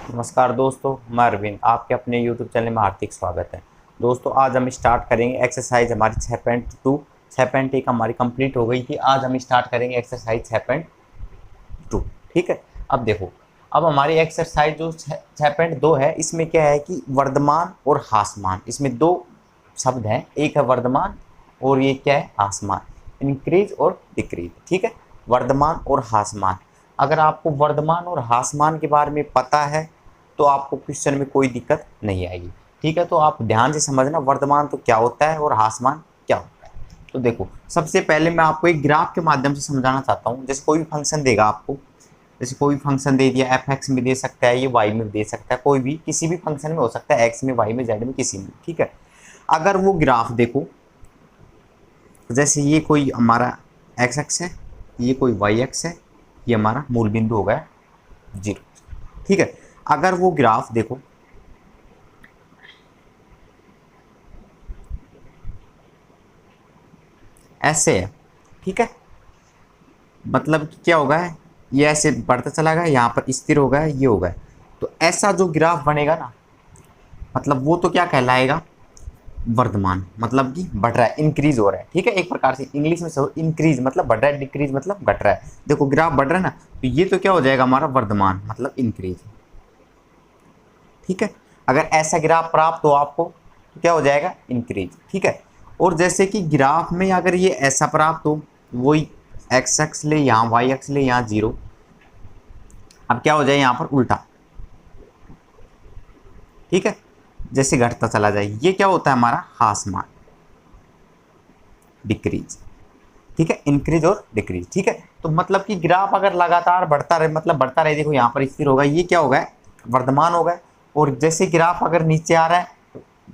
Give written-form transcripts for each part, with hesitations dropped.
नमस्कार दोस्तों, मैं अरविंद, आपके अपने YouTube चैनल में हार्दिक स्वागत है। दोस्तों आज हम स्टार्ट करेंगे एक्सरसाइज हमारी 6.2। 6.1 हमारी कंप्लीट हो गई थी। आज हम स्टार्ट करेंगे एक्सरसाइज 6.2। ठीक है। अब देखो, अब हमारी एक्सरसाइज जो 6.2 है, इसमें क्या है कि वर्धमान और ह्रासमान, इसमें दो शब्द हैं। एक है वर्धमान और ये क्या है, ह्रासमान, इंक्रीज और डिक्रीज। ठीक है, वर्धमान और ह्रासमान। अगर आपको वर्धमान और ह्रासमान के बारे में पता है तो आपको क्वेश्चन में कोई दिक्कत नहीं आएगी। ठीक है, तो आप ध्यान से समझना वर्धमान तो क्या होता है और ह्रासमान क्या होता है। तो देखो, सबसे पहले मैं आपको एक ग्राफ के माध्यम से समझाना चाहता हूँ। जैसे कोई भी फंक्शन देगा आपको, जैसे कोई भी फंक्शन दे दिया, एफ एक्स में दे सकता है, ये वाई में दे सकता है, कोई भी किसी भी फंक्शन में हो सकता है, एक्स में, वाई में, जेड में, किसी में। ठीक है, अगर वो ग्राफ देखो, जैसे ये कोई हमारा एक्स एक्स है, ये कोई वाई एक्स है, ये हमारा मूल बिंदु हो गया 0। ठीक है, अगर वो ग्राफ देखो ऐसे है, ठीक है, मतलब कि क्या होगा, ये ऐसे बढ़ता चला गया, यहाँ पर स्थिर हो गया, ये हो गया। तो ऐसा जो ग्राफ बनेगा ना, मतलब वो तो क्या कहलाएगा, वर्धमान, मतलब कि बढ़ रहा है, इंक्रीज हो रहा है। ठीक है, एक प्रकार से इंग्लिश में सब इंक्रीज मतलब बढ़ रहा है, डिक्रीज मतलब घट रहा है। देखो ग्राफ बढ़ रहा है ना, तो ये तो क्या हो जाएगा हमारा वर्धमान, मतलब इंक्रीज। ठीक है, अगर ऐसा ग्राफ प्राप्त हो आपको तो क्या हो जाएगा, इंक्रीज। ठीक है, और जैसे कि ग्राफ में अगर ये ऐसा प्राप्त हो, वही एक्स एक्स ले यहाँ, वाई एक्स ले यहाँ 0, अब क्या हो जाए यहाँ पर उल्टा। ठीक है, जैसे घटता चला जाए, ये क्या होता है हमारा ह्रासमान, डिक्रीज। ठीक है, इंक्रीज और डिक्रीज। ठीक है, तो मतलब कि ग्राफ अगर लगातार बढ़ता रहे, मतलब बढ़ता रहे, देखो यहाँ पर स्थिर होगा, ये क्या होगा, वर्धमान होगा। और जैसे ग्राफ अगर नीचे आ रहा है,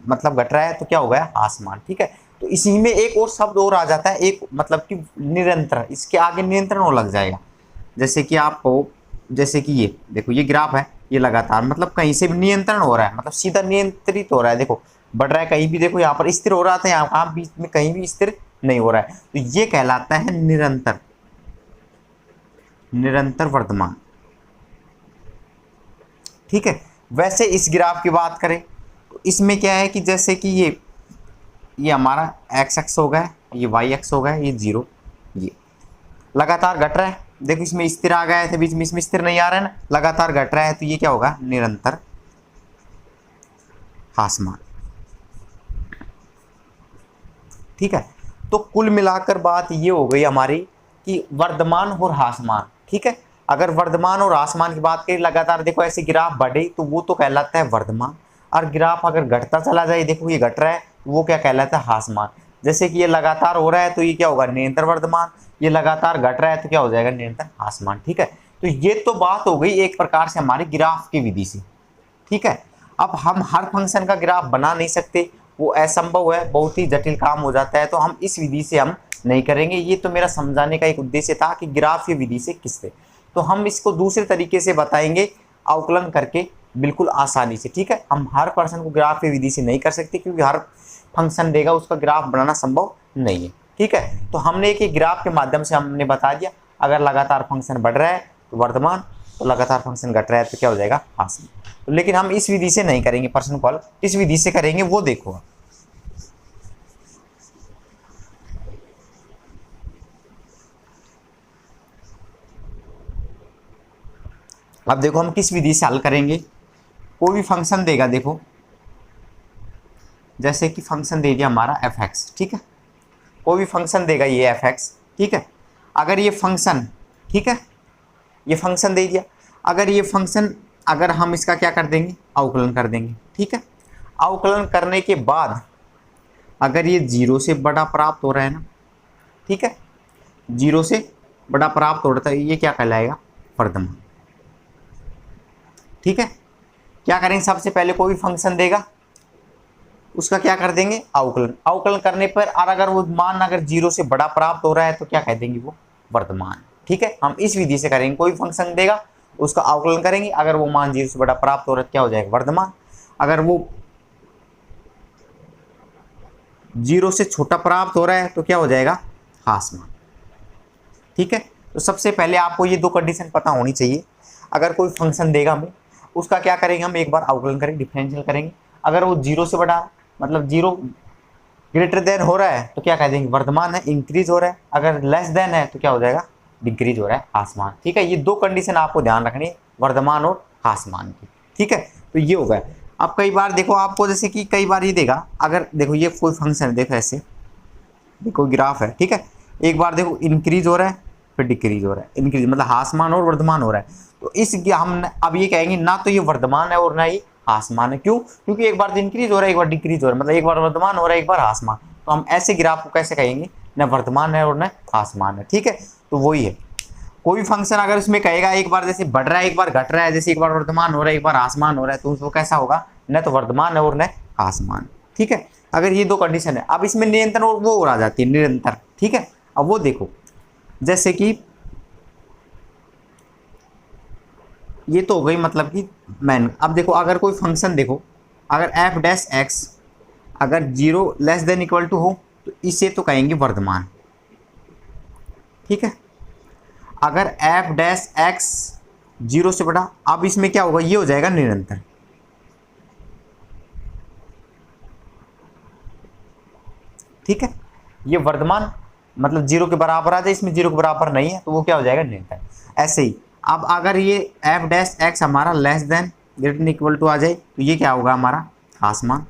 मतलब घट रहा है, तो क्या हो गया, ह्रासमान। ठीक है, तो इसी में एक और शब्द और आ जाता है, एक मतलब कि निरंतर, इसके आगे नियंत्रण और लग जाएगा। जैसे कि आपको, जैसे कि ये देखो, ये ग्राफ है, ये लगातार मतलब कहीं से भी नियंत्रण हो रहा है, मतलब सीधा नियंत्रित हो रहा है। देखो बढ़ रहा है, कहीं भी देखो यहाँ पर स्थिर हो रहा था, यहाँ बीच में कहीं भी स्थिर नहीं हो रहा है, तो ये कहलाता है निरंतर, निरंतर वर्धमान। ठीक है, वैसे इस ग्राफ की बात करें तो इसमें क्या है कि जैसे कि ये हमारा एक्स एक्स हो गया, ये वाई एक्स हो गया, ये 0, ये लगातार घट रहा है। देखो इसमें स्थिर आ गया था बीच में, इसमें स्थिर नहीं आ रहा है ना, लगातार घट रहा है, तो ये क्या होगा, निरंतर ह्रासमान। ठीक है, तो कुल मिलाकर बात ये हो गई हमारी कि वर्धमान और ह्रासमान। ठीक है, अगर वर्धमान और ह्रासमान की बात करें, लगातार देखो ऐसे ग्राफ बढ़े तो वो तो कहलाता है वर्धमान, और ग्राफ अगर घटता चला जाए, देखो ये घट रहा है, वो क्या कहलाता है, ह्रासमान। जैसे कि ये लगातार हो रहा है तो ये क्या होगा, निरंतर वर्धमान, ये लगातार घट रहा है तो क्या हो जाएगा, निरंतर ह्रासमान। ठीक है, तो ये तो बात हो गई एक प्रकार से हमारी ग्राफ की विधि से। ठीक है, अब हम हर फंक्शन का ग्राफ बना नहीं सकते, वो असंभव है, बहुत ही जटिल काम हो जाता है, तो हम इस विधि से हम नहीं करेंगे। ये तो मेरा समझाने का एक उद्देश्य था कि ग्राफ की विधि से किससे, तो हम इसको दूसरे तरीके से बताएंगे, अवकलन करके, बिल्कुल आसानी से। ठीक है, हम हर पर्सन को ग्राफ की विधि से नहीं कर सकते, क्योंकि हर फंक्शन देगा उसका ग्राफ बनाना संभव नहीं है। ठीक है, तो हमने एक ग्राफ के माध्यम से हमने बता दिया, अगर लगातार फंक्शन बढ़ रहा है तो वर्धमान, तो लगातार फंक्शन घट रहा है तो क्या हो जाएगा, ह्रासमान। तो लेकिन हम इस विधि से नहीं करेंगे पर्सन कॉल, इस विधि से करेंगे, वो देखो। अब देखो हम किस विधि से हल करेंगे। कोई भी फंक्शन देगा, देखो जैसे कि फंक्शन दे दिया हमारा एफ एक्स। ठीक है, कोई भी फंक्शन देगा ये एफ एक्स। ठीक है, अगर ये फंक्शन, ठीक है, ये फंक्शन दे दिया, अगर ये फंक्शन, अगर हम इसका क्या कर देंगे, अवकलन कर देंगे। ठीक है, अवकलन करने के बाद अगर ये 0 से बड़ा प्राप्त हो रहा है ना, ठीक है, 0 से बड़ा प्राप्त हो रहा है, ये क्या कहलाएगा, वर्धमान। ठीक है, क्या करेंगे, सबसे पहले कोई भी फंक्शन देगा उसका क्या कर देंगे, अवकलन। अवकलन करने पर और अगर वो मान अगर 0 से बड़ा प्राप्त हो रहा है तो क्या कह देंगे, वो वर्धमान। ठीक है, हम इस विधि से करेंगे, कोई फंक्शन देगा उसका अवकलन करेंगे, अगर वो मान 0 से बड़ा प्राप्त हो रहा है क्या हो जाएगा, वर्धमान। अगर वो 0 से छोटा प्राप्त हो रहा है तो क्या हो जाएगा, ह्रासमान। ठीक है, तो सबसे पहले आपको ये दो कंडीशन पता होनी चाहिए। अगर कोई फंक्शन देगा हमें उसका क्या करेंगे हम, एक बार अवकलन करेंगे, डिफरेंशियल करेंगे। अगर वो 0 से बड़ा मतलब 0 ग्रेटर देन हो रहा है तो क्या कह देंगे, वर्धमान है, इंक्रीज हो रहा है। अगर लेस देन है तो क्या हो जाएगा, डिक्रीज हो रहा है, ह्रासमान। ठीक है, ये दो कंडीशन आपको ध्यान रखनी है, वर्धमान और ह्रासमान की। ठीक है, तो ये हो गया। अब कई बार देखो आपको, जैसे कि कई बार ये देगा, अगर देखो ये कोई फंक्शन है, देखो ऐसे देखो ग्राफ है, ठीक है, एक बार देखो इंक्रीज हो रहा है फिर डिक्रीज हो रहा है, इंक्रीज मतलब ह्रासमान और वर्धमान हो रहा है। तो इस हम अब ये कहेंगे ना तो ये वर्धमान है और ना ही ह्रासमान है। क्यों, क्योंकि एक बार तो इंक्रीज हो रहा है एक बार डिक्रीज हो रहा है, मतलब एक बार वर्धमान हो रहा है एक बार ह्रासमान। तो हम ऐसे ग्राफ को कैसे कहेंगे, न वर्धमान है और न ह्रासमान है। ठीक है, तो वही है, कोई भी फंक्शन अगर उसमें कहेगा एक बार जैसे बढ़ रहा है एक बार घट रहा है, जैसे एक बार वर्धमान हो रहा है एक बार ह्रासमान हो रहा है, तो उसको कैसा होगा, न तो वर्धमान है और न ह्रासमान। ठीक है, अगर ये दो कंडीशन है। अब इसमें निरंतर और वो हो आ जाती है निरंतर। ठीक है, अब वो देखो, जैसे कि ये तो हो गई मतलब कि मैन। अब देखो अगर कोई फंक्शन देखो, अगर एफ डैश एक्स अगर 0 लेस देन इक्वल टू हो तो इसे तो कहेंगे वर्धमान। ठीक है, अगर एफ डैश एक्स 0 से बड़ा, अब इसमें क्या होगा, ये हो जाएगा निरंतर। ठीक है, ये वर्धमान मतलब 0 के बराबर आ जाए, इसमें 0 के बराबर नहीं है तो वो क्या हो जाएगा, निरंतर। ऐसे ही अब अगर ये एफ डैश एक्स हमारा less than greater than equal to आ जाए तो ये क्या होगा, हमारा ह्रासमान।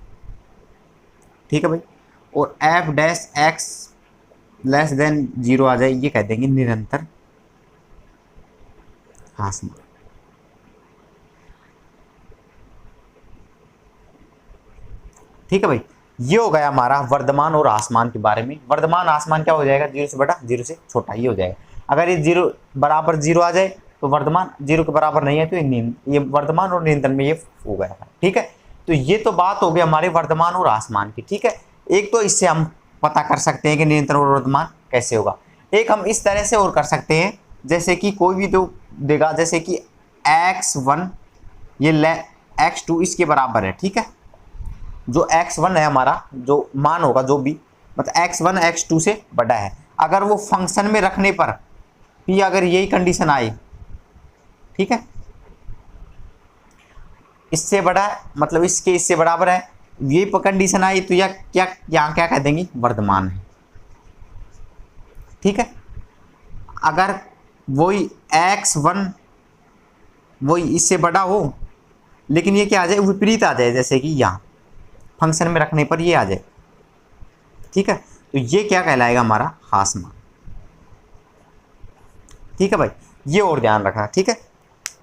ठीक है भाई, और F dash x less than 0 आ जाए, ये कह देंगे निरंतर ह्रासमान। ठीक है भाई, ये हो गया हमारा वर्धमान और ह्रासमान के बारे में। वर्धमान ह्रासमान क्या हो जाएगा, 0 से बड़ा 0 से छोटा, ये हो जाएगा। अगर ये 0 बराबर 0 आ जाए तो वर्धमान, 0 के बराबर नहीं है तो ये वर्धमान और निरंतर में ये हो गया। ठीक है, तो ये तो बात हो गई हमारे वर्धमान और ह्रासमान की। ठीक है, एक तो इससे हम पता कर सकते हैं कि निरंतर और वर्धमान कैसे होगा। एक हम इस तरह से और कर सकते हैं, जैसे कि कोई भी तो देगा, जैसे कि x1 ये x2 इसके बराबर है। ठीक है, जो x1 है हमारा जो मान होगा, जो भी मतलब x1 x2 से बड़ा है, अगर वो फंक्शन में रखने पर भी अगर यही कंडीशन आई, ठीक है, इससे बड़ा है मतलब इससे बराबर है, ये कंडीशन आई तो यहाँ क्या कह देंगे, वर्धमान है। ठीक है, अगर वही x1 वही इससे बड़ा हो लेकिन ये क्या आ जाए, विपरीत आ जाए, जैसे कि यहाँ फंक्शन में रखने पर ये आ जाए। ठीक है, तो ये क्या कहलाएगा, हमारा ह्रासमान। ठीक है भाई, ये और ध्यान रखना। ठीक है,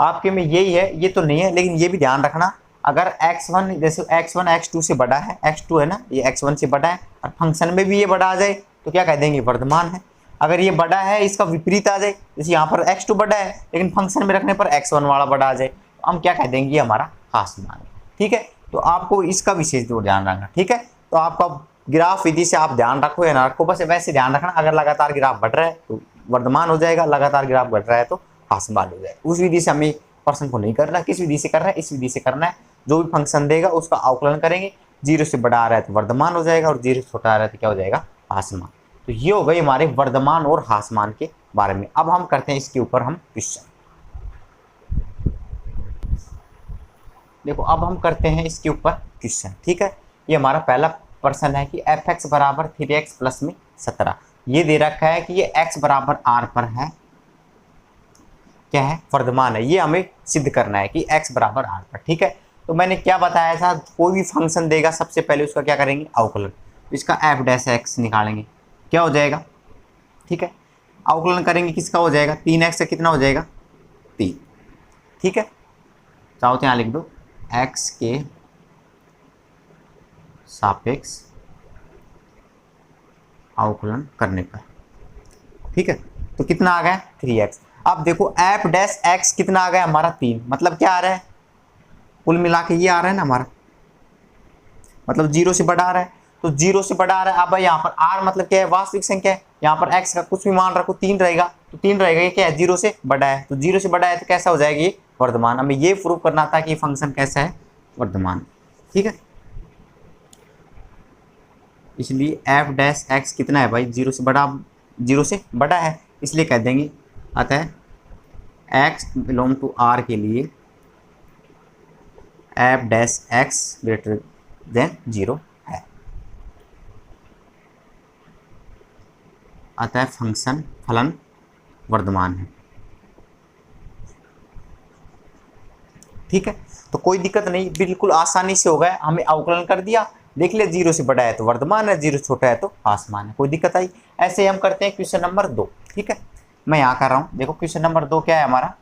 आपके में यही है, ये तो नहीं है लेकिन ये भी ध्यान रखना, अगर x1 जैसे x1 x2 से बड़ा है, x2 है ना, ये x1 से बड़ा है और फंक्शन में भी ये बड़ा आ जाए तो क्या कह देंगे, वर्धमान है। अगर ये बड़ा है इसका विपरीत आ जाए, जैसे यहाँ पर x2 बड़ा है लेकिन फंक्शन में रखने पर x1 वाला बड़ा आ जाए, तो हम क्या कह देंगे, ये हमारा ह्रासमान है। ठीक है, तो आपको इसका विशेष ध्यान रखना। ठीक है, तो आपका ग्राफ विधि से आप ध्यान रखो या ना रखो, बस वैसे ध्यान रखना, अगर लगातार ग्राफ बढ़ रहा है तो वर्धमान हो जाएगा, लगातार ग्राफ बढ़ रहा है तो ह्रासमान हो जाएगा। उस विधि से हमें प्रश्न को नहीं करना, किस विधि से करना है, इस विधि से करना है। जो भी फंक्शन देगा उसका अवकलन करेंगे, 0 से बड़ा आ रहा है तो वर्धमान हो जाएगा और 0 से छोटा आ रहा है तो क्या हो जाएगा, ह्रासमान। तो ये हो गई हमारे वर्धमान और ह्रासमान के बारे में। अब हम करते हैं इसके ऊपर हम क्वेश्चन। देखो अब हम करते हैं इसके ऊपर क्वेश्चन। ठीक है, ये हमारा पहला प्रश्न है कि fx बराबर 3x प्लस में 17 ये दे रखा है कि ये x बराबर r पर है, क्या है, वर्धमान है। ये हमें सिद्ध करना है कि x बराबर r पर। ठीक है, तो मैंने क्या बताया था, कोई भी फंक्शन देगा सबसे पहले उसका क्या करेंगे, अवकलन। इसका f डैश x निकालेंगे, क्या हो जाएगा। ठीक है, अवकलन करेंगे, किसका हो जाएगा, 3x का कितना हो जाएगा, 3। ठीक है, चाहो तो यहाँ लिख दो, x के सापेक्ष अवकलन करने पर। ठीक है, तो कितना आ गया, 3x। अब देखो f डैश x कितना आ गया हमारा, 3, मतलब क्या आ रहा है, कुल मिला के ये आ रहा है ना हमारा, मतलब 0 से बड़ा आ रहा है, तो 0 से बड़ा आ रहा है। अब यहाँ पर r मतलब क्या है, वास्तविक संख्या है, यहाँ पर x का कुछ भी मान रखो 3 रहेगा, तो 3 रहेगा, ये क्या है, 0 से बड़ा है, तो 0 से बड़ा है तो कैसा हो जाएगा, ये वर्धमान। हमें ये प्रूव करना था कि फंक्शन कैसा है, वर्धमान। ठीक है, इसलिए f डैश x कितना है भाई, 0 से बड़ा है, इसलिए कह देंगे अतः x बिलोंग टू r के लिए F dash x greater than 0 है। अतः फलन वर्धमान है। ठीक है, तो कोई दिक्कत नहीं, बिल्कुल आसानी से हो गया, हमें अवकलन कर दिया, देख ले 0 से बड़ा है तो वर्धमान है, 0 छोटा है तो आसमान है, कोई दिक्कत आई। ऐसे ही हम करते हैं क्वेश्चन नंबर 2। ठीक है, मैं यहाँ कर रहा हूँ, देखो क्वेश्चन नंबर 2 क्या है हमारा,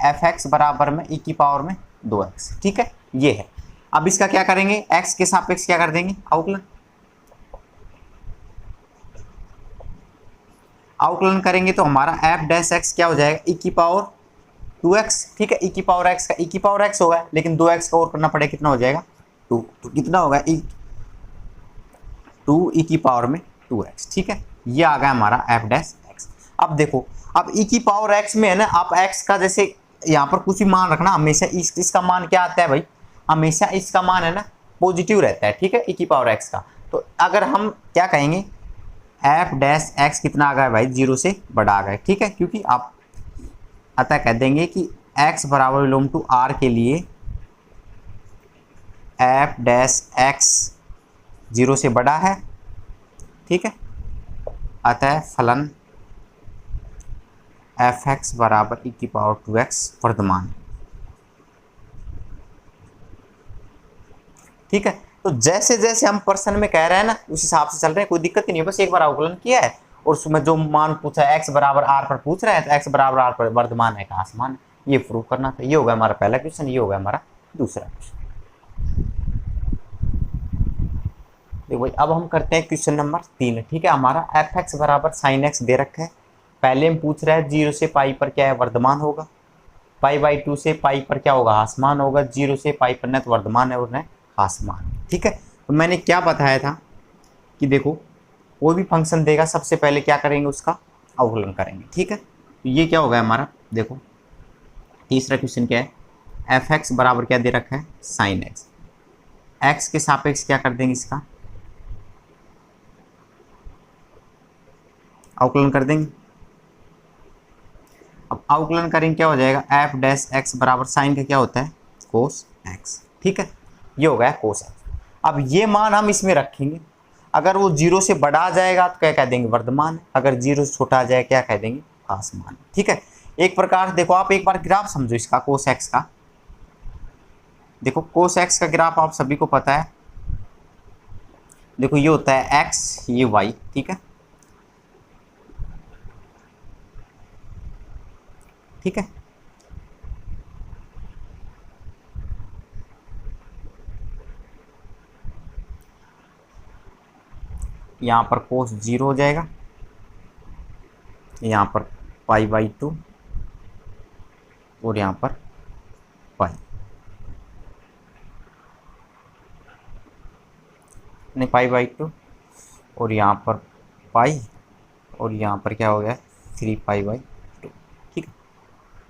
एफ एक्स बराबर में ई की पावर में 2x। ठीक है, ये है। अब इसका क्या करेंगे, x के सापेक्ष क्या कर देंगे, अवकलन। अवकलन करेंगे तो हमारा एफ डैश एक्स क्या हो जाएगा, ई की पावर 2x। ठीक है, ई की पावर x का ई की पावर x होगा, लेकिन 2x का और करना पड़ेगा, कितना हो जाएगा 2, तो कितना होगा 2 ई की पावर में 2x। ठीक है, ये आ गया हमारा एफ डैश एक्स। अब देखो, अब ई की पावर x में है ना, आप x का जैसे यहाँ पर कुछ भी मान रखना, हमेशा इसका मान क्या आता है भाई, हमेशा इसका मान है ना पॉजिटिव रहता है। ठीक है, ई की पावर x का, तो अगर हम क्या कहेंगे, एफ डैश एक्स कितना आ गया भाई, 0 से बड़ा आ गया। ठीक है, क्योंकि आप अतः कह देंगे कि x बराबर बिलोंग टू r के लिए एफ डैश एक्स 0 से बड़ा है। ठीक है, अतः फलन एफ एक्स बराबर ई की पावर 2x वर्धमान। ठीक है, तो जैसे जैसे हम प्रश्न में कह रहे हैं ना, उस हिसाब से चल रहे हैं, कोई दिक्कत ही नहीं है, बस एक बार अवकलन किया है और उसमें जो मान पूछा है x बराबर r पर पूछ रहे हैं, तो x बराबर r पर वर्धमान है का आसमान है, ये प्रूव करना था। ये होगा हमारा पहला क्वेश्चन, ये होगा हमारा दूसरा क्वेश्चन। देखो भाई, अब हम करते हैं क्वेश्चन नंबर 3। ठीक है, हमारा एफ एक्स बराबर साइन एक्स दे रखा है, पहले हम पूछ रहे हैं 0 से पाई पर क्या है, वर्धमान होगा, π/2 से पाई पर क्या होगा, आसमान होगा, 0 से पाई पर न तो वर्धमान है और न आसमान। ठीक है, तो मैंने क्या बताया था कि देखो कोई भी फंक्शन देगा, सबसे पहले क्या करेंगे, उसका अवकलन करेंगे। ठीक है, तो ये क्या होगा हमारा, देखो तीसरा क्वेश्चन क्या है, एफ एक्स बराबर क्या दे रखा है, साइन एक्स, एक्स के सापेक्ष क्या कर देंगे, इसका अवकलन कर देंगे। अब अवकलन करेंगे क्या हो जाएगा, एफ डैश एक्स बराबर साइन का क्या होता है, कोस एक्स। ठीक है, ये हो गया कोस एक्स। अब ये मान हम इसमें रखेंगे, अगर वो 0 से बड़ा आ जाएगा तो क्या कह देंगे, वर्धमान, अगर 0 से छोटा आ जाए क्या कह देंगे, आसमान। ठीक है, एक प्रकार देखो, आप एक बार ग्राफ समझो इसका, कोस एक्स का। देखो कोस एक्स का ग्राफ आप सभी को पता है, देखो ये होता है x, ये y। ठीक है, ठीक है, यहाँ पर कोस 0 हो जाएगा, यहाँ पर π/2 और यहाँ पर पाई, नहीं π/2 और यहाँ पर पाई और यहाँ पर क्या हो गया 3π/2। ठीक है,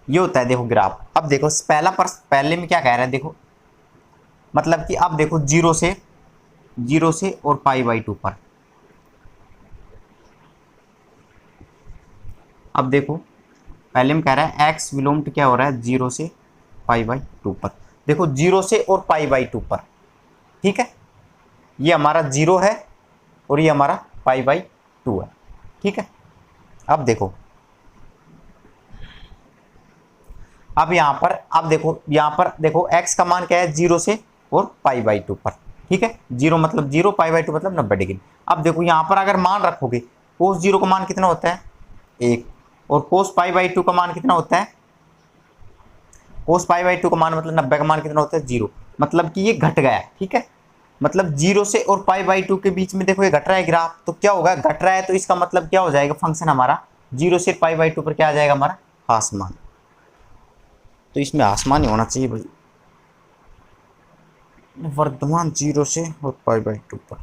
ये होता है देखो ग्राफ। अब देखो पहले में क्या कह रहा है, देखो मतलब कि अब देखो 0 से और π/2 पर, अब देखो पहले में कह रहा है x बिलोंग टू क्या हो रहा है, 0 से π/2 पर। देखो 0 से और π/2 पर। ठीक है, ये हमारा 0 है और ये हमारा π/2 है। ठीक है, अब देखो, अब यहाँ पर देखो x का मान क्या है, 0 से और π/2 पर। ठीक है, 0 मतलब 0, π/2 मतलब 90 डिग्री। अब देखो यहाँ पर अगर मान रखोगे, कोस 0 का मान कितना होता है, 1, और कोस π/2 का मान कितना होता है, कोस π/2 का मान मतलब 90 का मान कितना होता है, 0, मतलब कि ये घट गया। ठीक है, मतलब 0 से और π/2 के बीच में देखो ये घट रहा है ग्राफ, तो क्या होगा, घट रहा है, तो इसका मतलब क्या हो जाएगा, फंक्शन हमारा 0 से π/2 पर क्या आ जाएगा, हमारा आसमान। तो इसमें आसमान ही होना चाहिए भाई, वर्धमान 0 से और π/2 पर।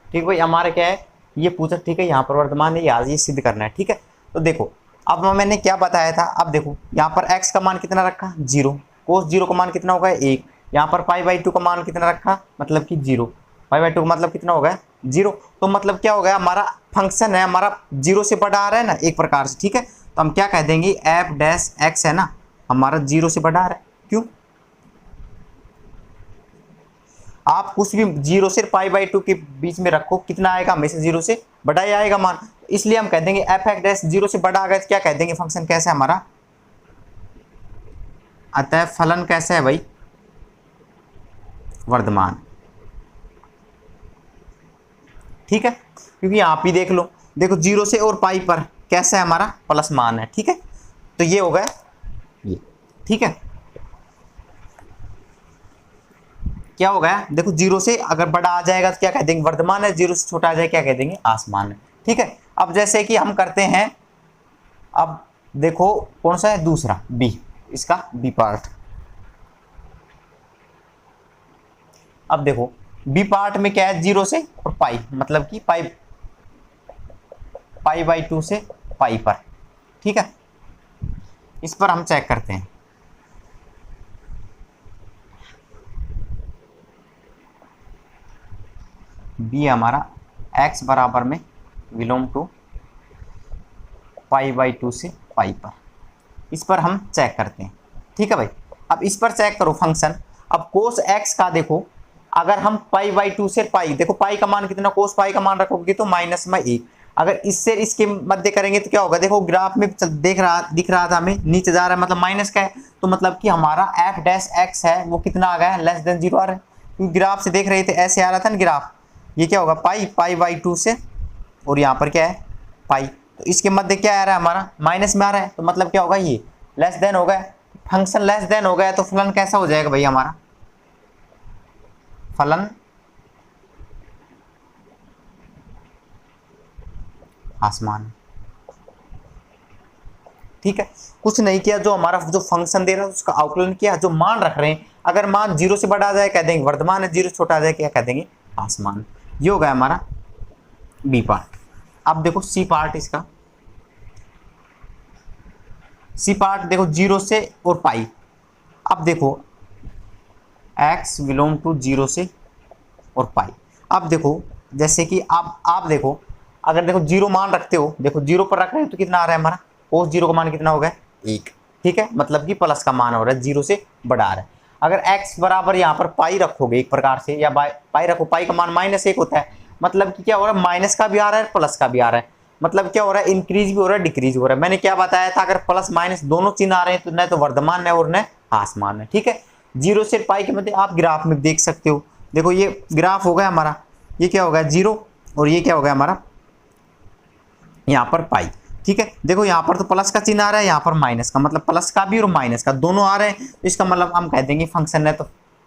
ठीक भाई, हमारा क्या है, ये पूछा। ठीक है, यहाँ पर वर्धमान है, ये सिद्ध करना है। ठीक है, तो देखो अब मैंने क्या बताया था, अब देखो यहाँ पर x का मान कितना रखा, 0, कोस 0 का मान कितना होगा, 1, यहाँ पर π/2 का मान कितना रखा, मतलब कि 0, π/2 का मतलब कितना होगा, 0। तो मतलब क्या हो गया, हमारा फंक्शन है हमारा 0 से बड़ा आ रहा है ना एक प्रकार से, ठीक है। तो हम क्या कह देंगे, एफ डैश एक्स है ना हमारा 0 से बड़ा आ रहा है। क्यों, आप कुछ भी 0 से π/2 के बीच में रखो, कितना आएगा, हमेशा 0 से बड़ा ही आएगा मान। इसलिए हम कह देंगे एफ एक्स डैश 0 से बड़ा आ गया तो क्या कह देंगे, फंक्शन कैसा है हमारा, अतः फलन कैसा है भाई, वर्धमान। ठीक है, क्योंकि आप ही देख लो, देखो 0 से और पाई पर कैसा है हमारा, प्लस मान है। ठीक है, तो ये हो गया ये। ठीक है, क्या हो गया, देखो 0 से अगर बड़ा आ जाएगा तो क्या कह देंगे, वर्धमान है। 0 से छोटा आ जाए क्या कह देंगे, आसमान है। ठीक है, अब जैसे कि हम करते हैं, अब देखो कौन सा है, दूसरा बी, इसका बी पार्ट। अब देखो बी पार्ट में क्या है, 0 से और पाई, मतलब कि π/2 से पाई पर। ठीक है, इस पर हम चेक करते हैं। बी हमारा x बराबर में विलोम टू π/2 से पाई पर, इस पर हम चेक करते हैं। ठीक है भाई, अब इस पर चेक करो फंक्शन। अब कोस x का देखो, अगर हम π/2 से पाई, देखो पाई का मान कितना, कोस पाई का मान रखोगे तो -1। अगर इससे इसके मध्य करेंगे तो क्या होगा, देखो ग्राफ में दिख रहा था हमें, नीचे जा रहा है मतलब माइनस का है, तो मतलब कि हमारा एफ डैश एक्स है वो कितना आ गया है, लेस देन 0 आ रहा है। क्योंकि ग्राफ से देख रहे थे ऐसे आ रहा था ना ग्राफ, ये क्या होगा, π/2 से, और यहाँ पर क्या है पाई, तो इसके मध्य क्या आ रहा है हमारा, माइनस में आ रहा है। तो मतलब क्या होगा, ये लेस देन हो गया, फंक्शन लेस देन हो गया, तो फलन कैसा हो जाएगा भाई हमारा, फलन आसमान। ठीक है, कुछ नहीं किया, जो हमारा जो फंक्शन दे रहा है उसका आकलन किया, जो मान रख रहे हैं, अगर मान 0 से बड़ा आ जाए कह देंगे वर्धमान है, 0 से छोटा आ जाए क्या कह देंगे, आसमान। ये हो गया हमारा बी पार्ट। अब देखो सी पार्ट, इसका सी पार्ट देखो 0 से और पाई। अब देखो x बिलोंग टू 0 से और पाई। अब देखो जैसे कि आप देखो, अगर देखो 0 मान रखते हो, देखो 0 पर रख रहे हैं तो कितना आ रहा है हमारा, कोस 0 का मान कितना हो गया, 1। ठीक है, मतलब कि प्लस का मान हो रहा है, 0 से बड़ा आ रहा है। अगर x बराबर यहाँ पर पाई रखोगे एक प्रकार से, या पाई रखो, पाई का मान -1 होता है, मतलब कि क्या हो रहा है, माइनस का भी आ रहा है प्लस का भी आ रहा है, मतलब क्या हो रहा है, इंक्रीज भी हो रहा है डिक्रीज हो रहा है। मैंने क्या बताया था, अगर प्लस माइनस दोनों चिन्ह आ रहे हैं तो न तो वर्धमान है और न आसमान है। ठीक है, 0 से पाई के मध्य आप ग्राफ में देख सकते हो, देखो ये ग्राफ हो गया हमारा, ये क्या हो गया 0, और ये क्या हो गया हमारा यहाँ पर पाई। ठीक है, देखो यहाँ पर तो प्लस का चिन्ह आ रहा है, यहाँ पर माइनस का, मतलब प्लस का भी और माइनस का दोनों आ रहे हैं, तो इसका मतलब हम कह देंगे फंक्शन है तो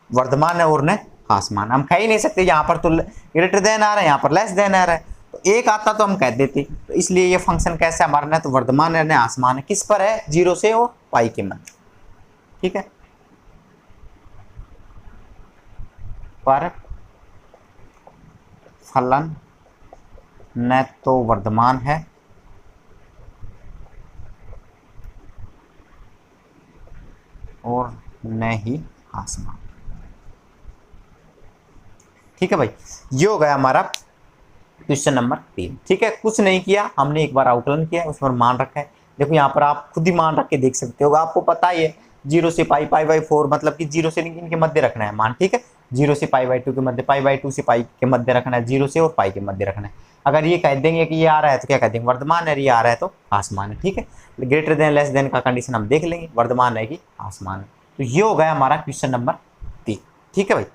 वर्धमान है और न आसमान। हम कह ही नहीं सकते, यहाँ पर तो ग्रेटर देन आ रहा है, यहाँ पर लेस देन आ रहा है, तो एक आता तो हम कह देते। तो इसलिए ये फंक्शन कैसा है हमारा, न तो वर्धमान है न आसमान है। किस पर है, 0 से और पाई के मध्य। ठीक है, पर फलन न तो वर्धमान है और न ही आसमान। ठीक है भाई, ये हो गया हमारा क्वेश्चन नंबर 3। ठीक है, कुछ नहीं किया हमने, एक बार आउटलाइन किया, उस पर मान रखा है। देखो यहाँ पर आप खुद ही मान रख के देख सकते हो, आपको पता ही है 0 से π/4, मतलब कि 0 से इनके मध्य रखना है मान। ठीक है, 0 से π/2 के मध्य, π/2 से पाई के मध्य रखना है, 0 से और पाई के मध्य रखना है। अगर ये कह देंगे कि ये आ रहा है तो क्या कह देंगे, वर्धमान है, ये आ रहा है तो आसमान है। ठीक है, ग्रेटर देन लेस देन का कंडीशन हम देख लेंगे, वर्धमान है कि आसमान है। तो ये हो गया हमारा क्वेश्चन नंबर 3। ठीक है भाई,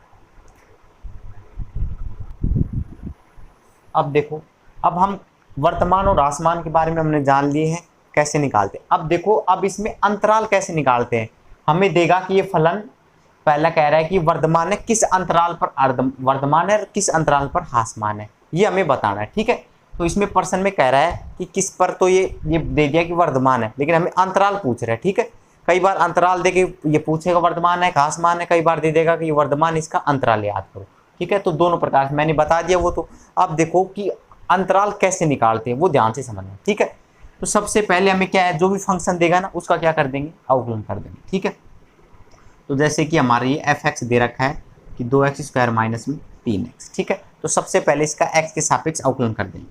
अब देखो, अब हम वर्तमान और आसमान के बारे में हमने जान लिए हैं कैसे निकालते हैं। अब देखो, अब इसमें अंतराल कैसे निकालते हैं। हमें देगा कि ये फलन पहला कह रहा है कि वर्धमान है किस अंतराल पर वर्धमान है और किस अंतराल पर आसमान है, ये हमें बताना है। ठीक है, तो इसमें प्रश्न में कह रहा है कि किस पर, तो ये दे दिया कि वर्धमान है, लेकिन हमें अंतराल पूछ रहा है। ठीक है, कई बार अंतराल दे के ये पूछेगा वर्धमान है आसमान है, कई बार दे देगा कि ये वर्धमान, इसका अंतराल याद करो। ठीक है, तो दोनों प्रकार से मैंने बता दिया वो। तो अब देखो कि अंतराल कैसे निकालते हैं, वो ध्यान से समझना। ठीक है, तो सबसे पहले हमें क्या है, जो भी फंक्शन देगा ना उसका क्या कर देंगे, अवकलन कर देंगे। ठीक है, तो जैसे कि हमारे ये f(x) दे रखा है कि 2x² माइनस में 3x। ठीक है, तो सबसे पहले इसका x के सापेक्ष अवकलन कर देंगे।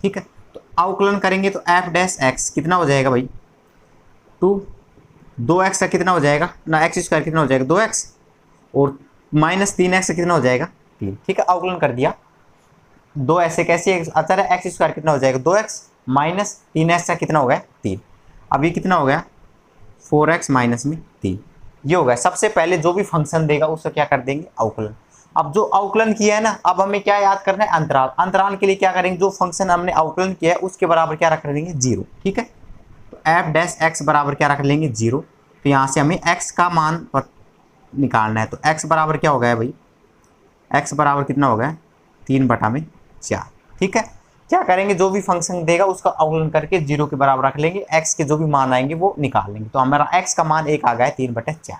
ठीक है, तो अवकलन करेंगे तो f डैश x कितना हो जाएगा भाई, 2x का कितना हो जाएगा ना, एक्स स्क्वायर कितना हो जाएगा 2x, और माइनस 3x का कितना हो जाएगा 3। ठीक है, अवकलन कर दिया। दो ऐसे कैसे अचर है, एक्स स्क्वायर कितना हो जाएगा 2x माइनस 3x का कितना हो गया 3। अब ये कितना हो गया 4x माइनस में 3, ये हो गया। सबसे पहले जो भी फंक्शन देगा उसको क्या कर देंगे, अवकलन। अब जो अवकलन किया है ना, अब हमें क्या याद करना है, अंतराल। अंतराल के लिए क्या करेंगे, जो फंक्शन हमने अवकलन किया है उसके बराबर क्या रख लेंगे 0। ठीक है, तो f डैश x बराबर क्या रख लेंगे 0। तो यहाँ से हमें x का मान निकालना है, तो x बराबर क्या हो गया भाई, x बराबर कितना हो गया 3/4। ठीक है, क्या करेंगे, जो भी फंक्शन देगा उसका अवकलन करके 0 के बराबर रख लेंगे, x के जो भी मान आएंगे वो निकाल लेंगे। तो हमारा x का मान 1 आ गया है 3/4।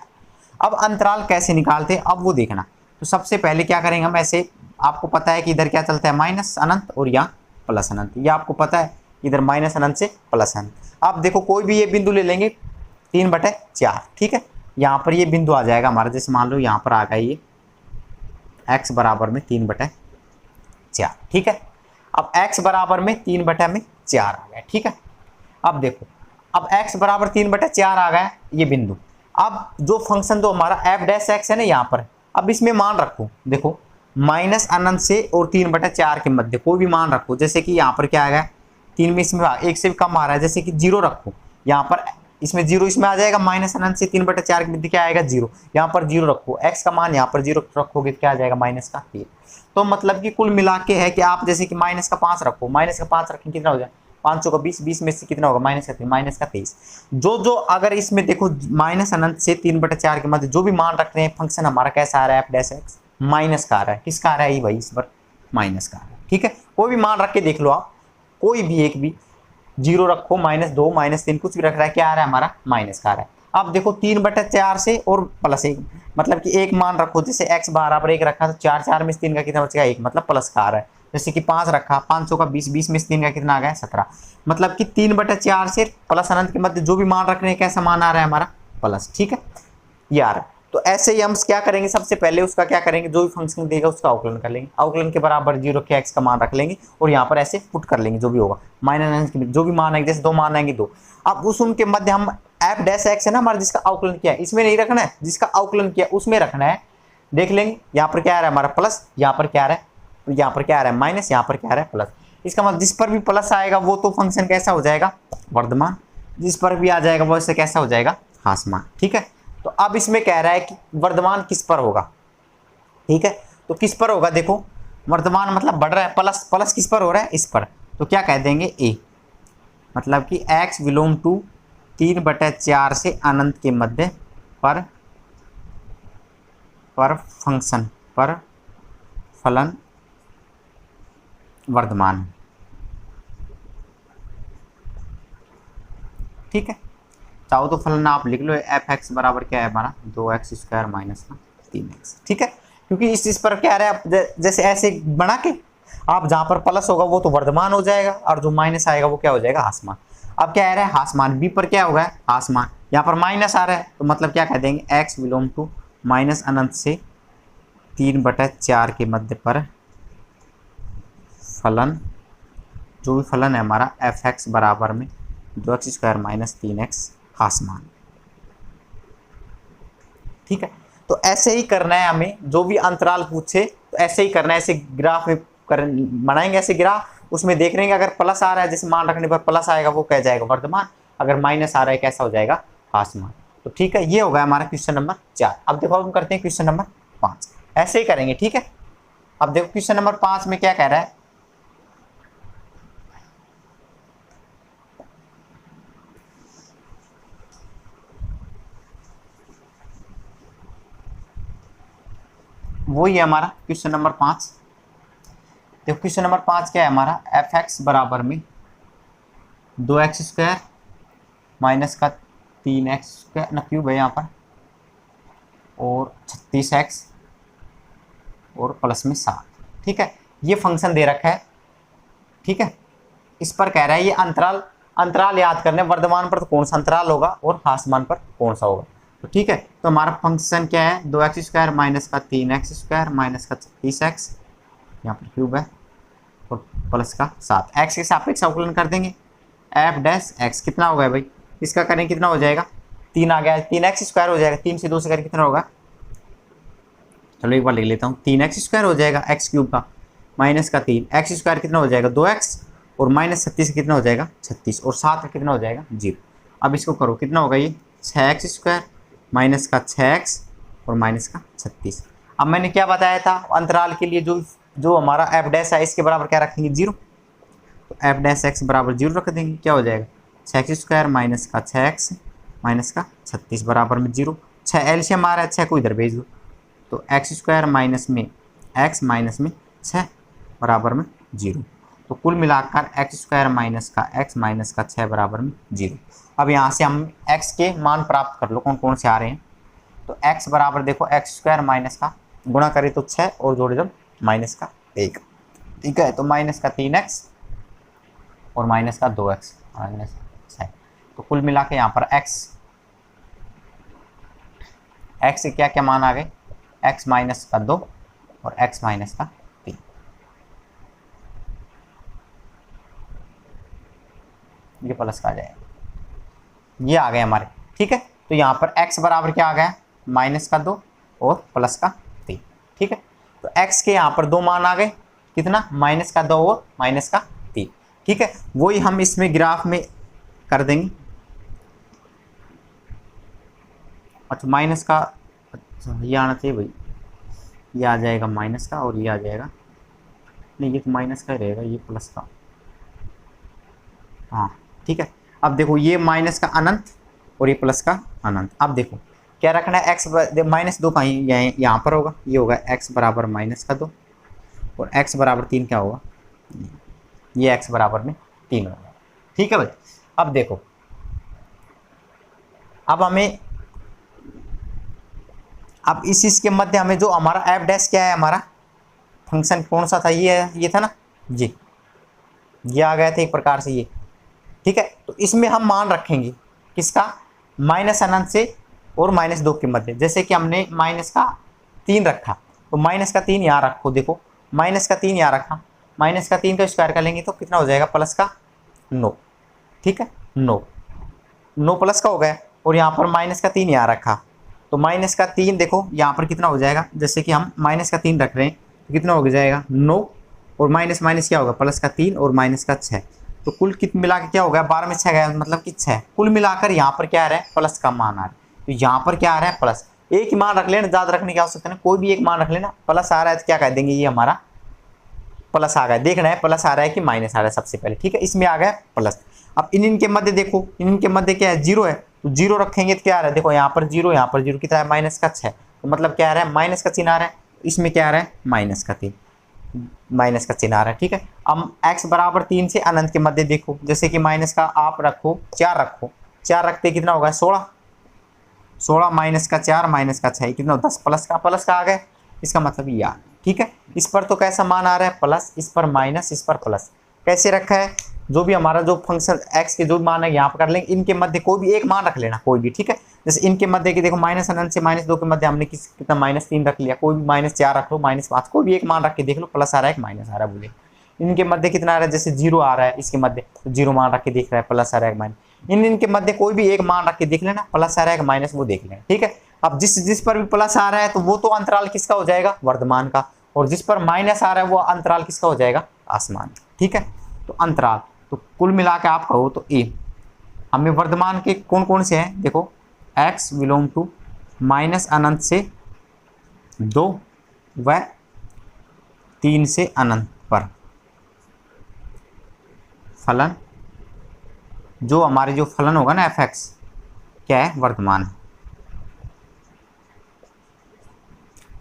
अब अंतराल कैसे निकालते हैं अब वो देखना। तो सबसे पहले क्या करेंगे हम, ऐसे आपको पता है कि इधर क्या चलता है माइनस अनंत और यहाँ प्लस अनंत, ये आपको पता है इधर माइनस अनंत से प्लस अनंत। अब देखो कोई भी ये बिंदु ले लेंगे 3/4। ठीक है, यहाँ पर ये बिंदु आ जाएगा हमारा, जैसे मान लो यहाँ पर आ गया ये x बराबर में 3/4। ठीक है, अब x बराबर में 3/4 आ गया। ठीक है, अब देखो, अब x बराबर 3/4 आ गया ये बिंदु। अब जो फंक्शन तो हमारा f डैश x है ना यहाँ पर, अब इसमें मान रखो, देखो माइनस अनंत से और 3/4 के मध्य कोई भी मान रखो। जैसे कि यहाँ पर क्या आ गया 3 में इसमें 1 से भी कम आ रहा है, जैसे कि 0 रखो यहाँ पर, इसमें 0 इसमें आ जाएगा, माइनस अनंत से 3/4 के मध्य क्या आएगा 0, यहाँ पर 0 रखो, x का मान यहाँ पर 0 रखोगे क्या आ जाएगा माइनस का 3। तो मतलब कि कुल मिला के है कि आप जैसे कि माइनस का 5 रखो, माइनस का 5 रखें कितना हो जाए 500 का 20, 20 में से कितना होगा माइनस का 3, माइनस का 23। जो अगर इसमें देखो माइनस अनंत से 3/4 के मध्य जो भी मान रख रहे हैं, फंक्शन हमारा कैसा आ रहा है f डैश x माइनस का आ रहा है। किसका आ रहा है ये भाई, इस पर माइनस का आ रहा है। ठीक है, कोई भी मान रख के देख लो आप, कोई भी एक भी 0 रखो, -2 -3 कुछ भी रख रहा है, क्या आ रहा है हमारा माइनस का आ रहा है। अब देखो 3/4 से और +1, मतलब कि एक मान रखो, जैसे x बराबर 1 रखा तो 4 में से 3 का कितना बचेगा 1, मतलब प्लस का आ रहा है। जैसे कि 5 रखा, 500 का 20, 20 में से 3 का कितना आ गया 17, मतलब कि 3/4 से प्लस अनंत के मध्य जो भी मान रख रहे हैं कैसा मान आ रहा है हमारा प्लस। ठीक है, ये आ रहा है। तो ऐसे ही हम क्या करेंगे, सबसे पहले उसका क्या करेंगे, जो भी फंक्शन देगा उसका अवकलन कर लेंगे, अवकलन के बराबर 0 के x का मान रख लेंगे और यहाँ पर ऐसे पुट कर लेंगे जो भी होगा, माइनस जो भी मान आएंगे, जैसे 2 मान आएंगे 2। अब उस उनके मध्य हम f डैश x है ना हमारा, जिसका अवकलन किया है इसमें नहीं रखना है, जिसका अवकलन किया उसमें रखना है। देख लेंगे यहाँ पर क्या आ रहा है हमारा प्लस, यहाँ पर क्या आ रहा है, यहाँ पर क्या आ रहा है माइनस, यहाँ पर क्या आ रहा है प्लस। इसका मतलब जिस पर भी प्लस आएगा वो तो फंक्शन कैसा हो जाएगा वर्धमान, जिस पर भी आ जाएगा वो इससे कैसा हो जाएगा ह्रासमान। ठीक है, तो अब इसमें कह रहा है कि वर्धमान किस पर होगा। ठीक है, तो किस पर होगा, देखो वर्धमान मतलब बढ़ रहा है, प्लस प्लस किस पर हो रहा है इस पर, तो क्या कह देंगे a, मतलब कि x बिलोंग टू 3/4 से अनंत के मध्य पर फंक्शन पर फलन वर्धमान। ठीक है, चाहो तो फलन आप लिख लो, f(x) बराबर क्या है हमारा 2x स्क्वायर माइनस 3x। ठीक है, क्योंकि इस पर क्या रहा है, जैसे ऐसे बना के आप जहाँ पर प्लस होगा वो तो वर्धमान हो जाएगा और जो माइनस आएगा वो क्या हो जाएगा ह्रासमान। अब क्या आ रहा है ह्रासमान, b पर क्या होगा ह्रासमान, यहाँ पर माइनस आ रहा है तो मतलब क्या कह देंगे x बिलोंग टू माइनस अनंत से 3/4 के मध्य पर फलन, जो भी फलन है हमारा f(x) बराबर में 2x स्क्वायर माइनस 3x ह्रासमान। ठीक है, तो ऐसे ही करना है हमें, जो भी अंतराल पूछे तो ऐसे ही करना है, ऐसे ग्राफ में बनाएंगे ऐसे ग्राफ, उसमें देख लेंगे अगर प्लस आ रहा है, जैसे मान रखने पर प्लस आएगा वो कह जाएगा वर्धमान, अगर माइनस आ रहा है कैसा हो जाएगा ह्रासमान। तो ठीक है, ये होगा हमारा क्वेश्चन नंबर 4। अब देखो हम करते हैं क्वेश्चन नंबर 5, ऐसे ही करेंगे। ठीक है, अब देखो क्वेश्चन नंबर 5 में क्या कह रहा है, वही है हमारा क्वेश्चन नंबर 5। देखो क्वेश्चन नंबर 5 क्या है हमारा, f(x) बराबर में 2x स्क्वायर माइनस का 3x स्क्वायर ना क्यूब है यहाँ पर, और 36x और प्लस में 7। ठीक है, ये फंक्शन दे रखा है। ठीक है, इस पर कह रहा है ये अंतराल अंतराल याद करने, वर्धमान पर तो कौन सा अंतराल होगा और हासमान पर कौन सा होगा। तो ठीक है, तो हमारा फंक्शन क्या है, 2x² माइनस का 3x² माइनस का 36x, यहाँ पर क्यूब है, और प्लस का 7, x के सापेक्ष अवकलन कर देंगे। एफ डैश एक्स कितना हो गया भाई, इसका करें कितना हो जाएगा, 3 आ गया, 3x² हो जाएगा, 3 से 2 से करें कितना होगा, चलो एक बार लिख लेता हूँ, 3x² हो जाएगा x क्यूब का, माइनस का 3 x² कितना हो जाएगा 2x, और माइनस 36 कितना हो जाएगा 36, और 7 का कितना हो जाएगा 0। अब इसको करो कितना होगा ये 6x² माइनस का 6x और माइनस का 36। अब मैंने क्या बताया था अंतराल के लिए, जो हमारा एफ डैश है इसके बराबर क्या रखेंगे 0, तो एफ डैश एक्स बराबर 0 रख देंगे, क्या हो जाएगा 6x² माइनस का 6x माइनस का 36 बराबर में 0। 6 एलसीएम आ रहा है, 6 को इधर भेज दो, तो x² माइनस में x माइनस में 6 बराबर में 0। तो कुल मिलाकर x² माइनस का x माइनस का 6 बराबर में 0। अब यहाँ से हम x के मान प्राप्त कर लो कौन कौन से आ रहे हैं। तो x बराबर देखो x² माइनस का गुणा करें तो 6 और जोड़े जब माइनस का 1, ठीक है, तो माइनस का 3x और माइनस का 2x माइनस 6। तो कुल मिला के यहाँ पर x के क्या क्या मान आ गए, x माइनस का 2 और x माइनस का 3। ये प्लस का आ जाएगा, ये आ गए हमारे, ठीक है। तो यहाँ पर x बराबर क्या आ गया माइनस का 2 और प्लस का 3, ठीक है। तो x के यहाँ पर 2 मान आ गए, कितना माइनस का 2 और माइनस का 3, ठीक है। वही हम इसमें ग्राफ में कर देंगे। अच्छा माइनस का, अच्छा ये आना चाहिए भाई, ये आ जाएगा माइनस का और ये आ जाएगा, नहीं ये तो माइनस का ही रहेगा, ये प्लस का, हाँ ठीक है। अब देखो ये माइनस का अनंत और ये प्लस का अनंत। अब देखो क्या रखना है, x माइनस 2 कहीं यहाँ पर होगा, ये होगा x बराबर माइनस का 2 और x बराबर 3 क्या होगा, ये x बराबर में 3 होगा, ठीक है भाई। अब देखो अब हमें, अब इस के मध्य हमें जो हमारा एफ डैश क्या है, हमारा फंक्शन कौन सा था, ये था ना, ये आ गया था एक प्रकार से ये, ठीक है। तो इसमें हम मान रखेंगे किसका, माइनस अनंत से और माइनस 2 के मध्य। जैसे कि हमने माइनस का 3 रखा, तो माइनस का 3 यहाँ रखो, देखो माइनस का 3 यहाँ रखा, माइनस का 3 का स्क्वायर कर लेंगे तो कितना हो जाएगा प्लस का 9, ठीक है, 9 प्लस का हो गया। और यहाँ पर माइनस का 3 यहाँ रखा, तो माइनस का 3 देखो यहाँ पर कितना हो जाएगा, जैसे कि हम माइनस का 3 रख रहे हैं तो कितना हो जाएगा 9, और माइनस माइनस क्या होगा प्लस का 3 और माइनस का 6, तो कुल कितना मिला के क्या हो गया 12 में 6 गया, मतलब कि 6। कुल मिलाकर यहाँ पर क्या आ रहा है प्लस का मान आ रहा है, तो यहाँ पर क्या आ रहा है प्लस, एक ही मान रख लेना, ज़्यादा रखने की आवश्यकता नहीं, कोई भी एक मान रख लेना, प्लस आ रहा है तो क्या कह देंगे ये हमारा प्लस आ गया। देखना है प्लस आ रहा है कि माइनस आ रहा है सबसे पहले, ठीक है, इसमें आ गया प्लस। अब इनके मध्य देखो, इनके मध्य क्या है 0 है, तो 0 रखेंगे तो क्या आ रहा है, देखो यहाँ पर 0 यहाँ पर 0 कितना है माइनस का 6, तो मतलब क्या आ रहा है माइनस का चिन्ह आ रहा है, इसमें क्या आ रहा है माइनस का 3, माइनस का चिन्ह आ रहा है, ठीक है। अब x बराबर 3 से अनंत के मध्य देखो, जैसे कि माइनस का आप रखो 4 रखो, 4 रखते कितना होगा 16 माइनस का 4 माइनस का 6 कितना 10, प्लस का आ गया, इसका मतलब ये आ, ठीक है। इस पर तो कैसा मान आ रहा है प्लस, इस पर माइनस, इस पर प्लस, कैसे रखा है, जो भी हमारा जो फंक्शन x के जो मान है यहाँ पर कर लेंगे, इनके मध्य कोई भी एक मान रख लेना, कोई भी, ठीक है। जैसे इनके मध्य की देखो माइनस अनंत से माइनस 2 के मध्य हमने कितना -3 रख लिया, कोई भी -4 रख लो, -5, कोई भी एक मान रख के देख लो प्लस आ रहा है कि माइनस आ रहा है बोले। इनके मध्य कितना आ रहा है, जैसे 0 आ रहा है इसके मध्य, तो 0 मान रख के देख रहा है प्लस आ रहा है कि माइनस, इनके मध्य कोई भी एक मान रख के देख लेना, प्लस आ रहा है कि माइनस वो देख लेना, ठीक है। अब जिस पर भी प्लस आ रहा है तो वो तो अंतराल किसका हो जाएगा वर्धमान का, और जिस पर माइनस आ रहा है वो अंतराल किसका हो जाएगा आसमान, ठीक है। तो अंतराल, तो कुल मिला के आप कहो तो ए हमें वर्धमान के कौन कौन से हैं, देखो x बिलोंग टू माइनस अनंत से 2 व 3 से अनंत पर फलन, जो हमारे जो फलन होगा ना f(x) क्या है वर्धमान है,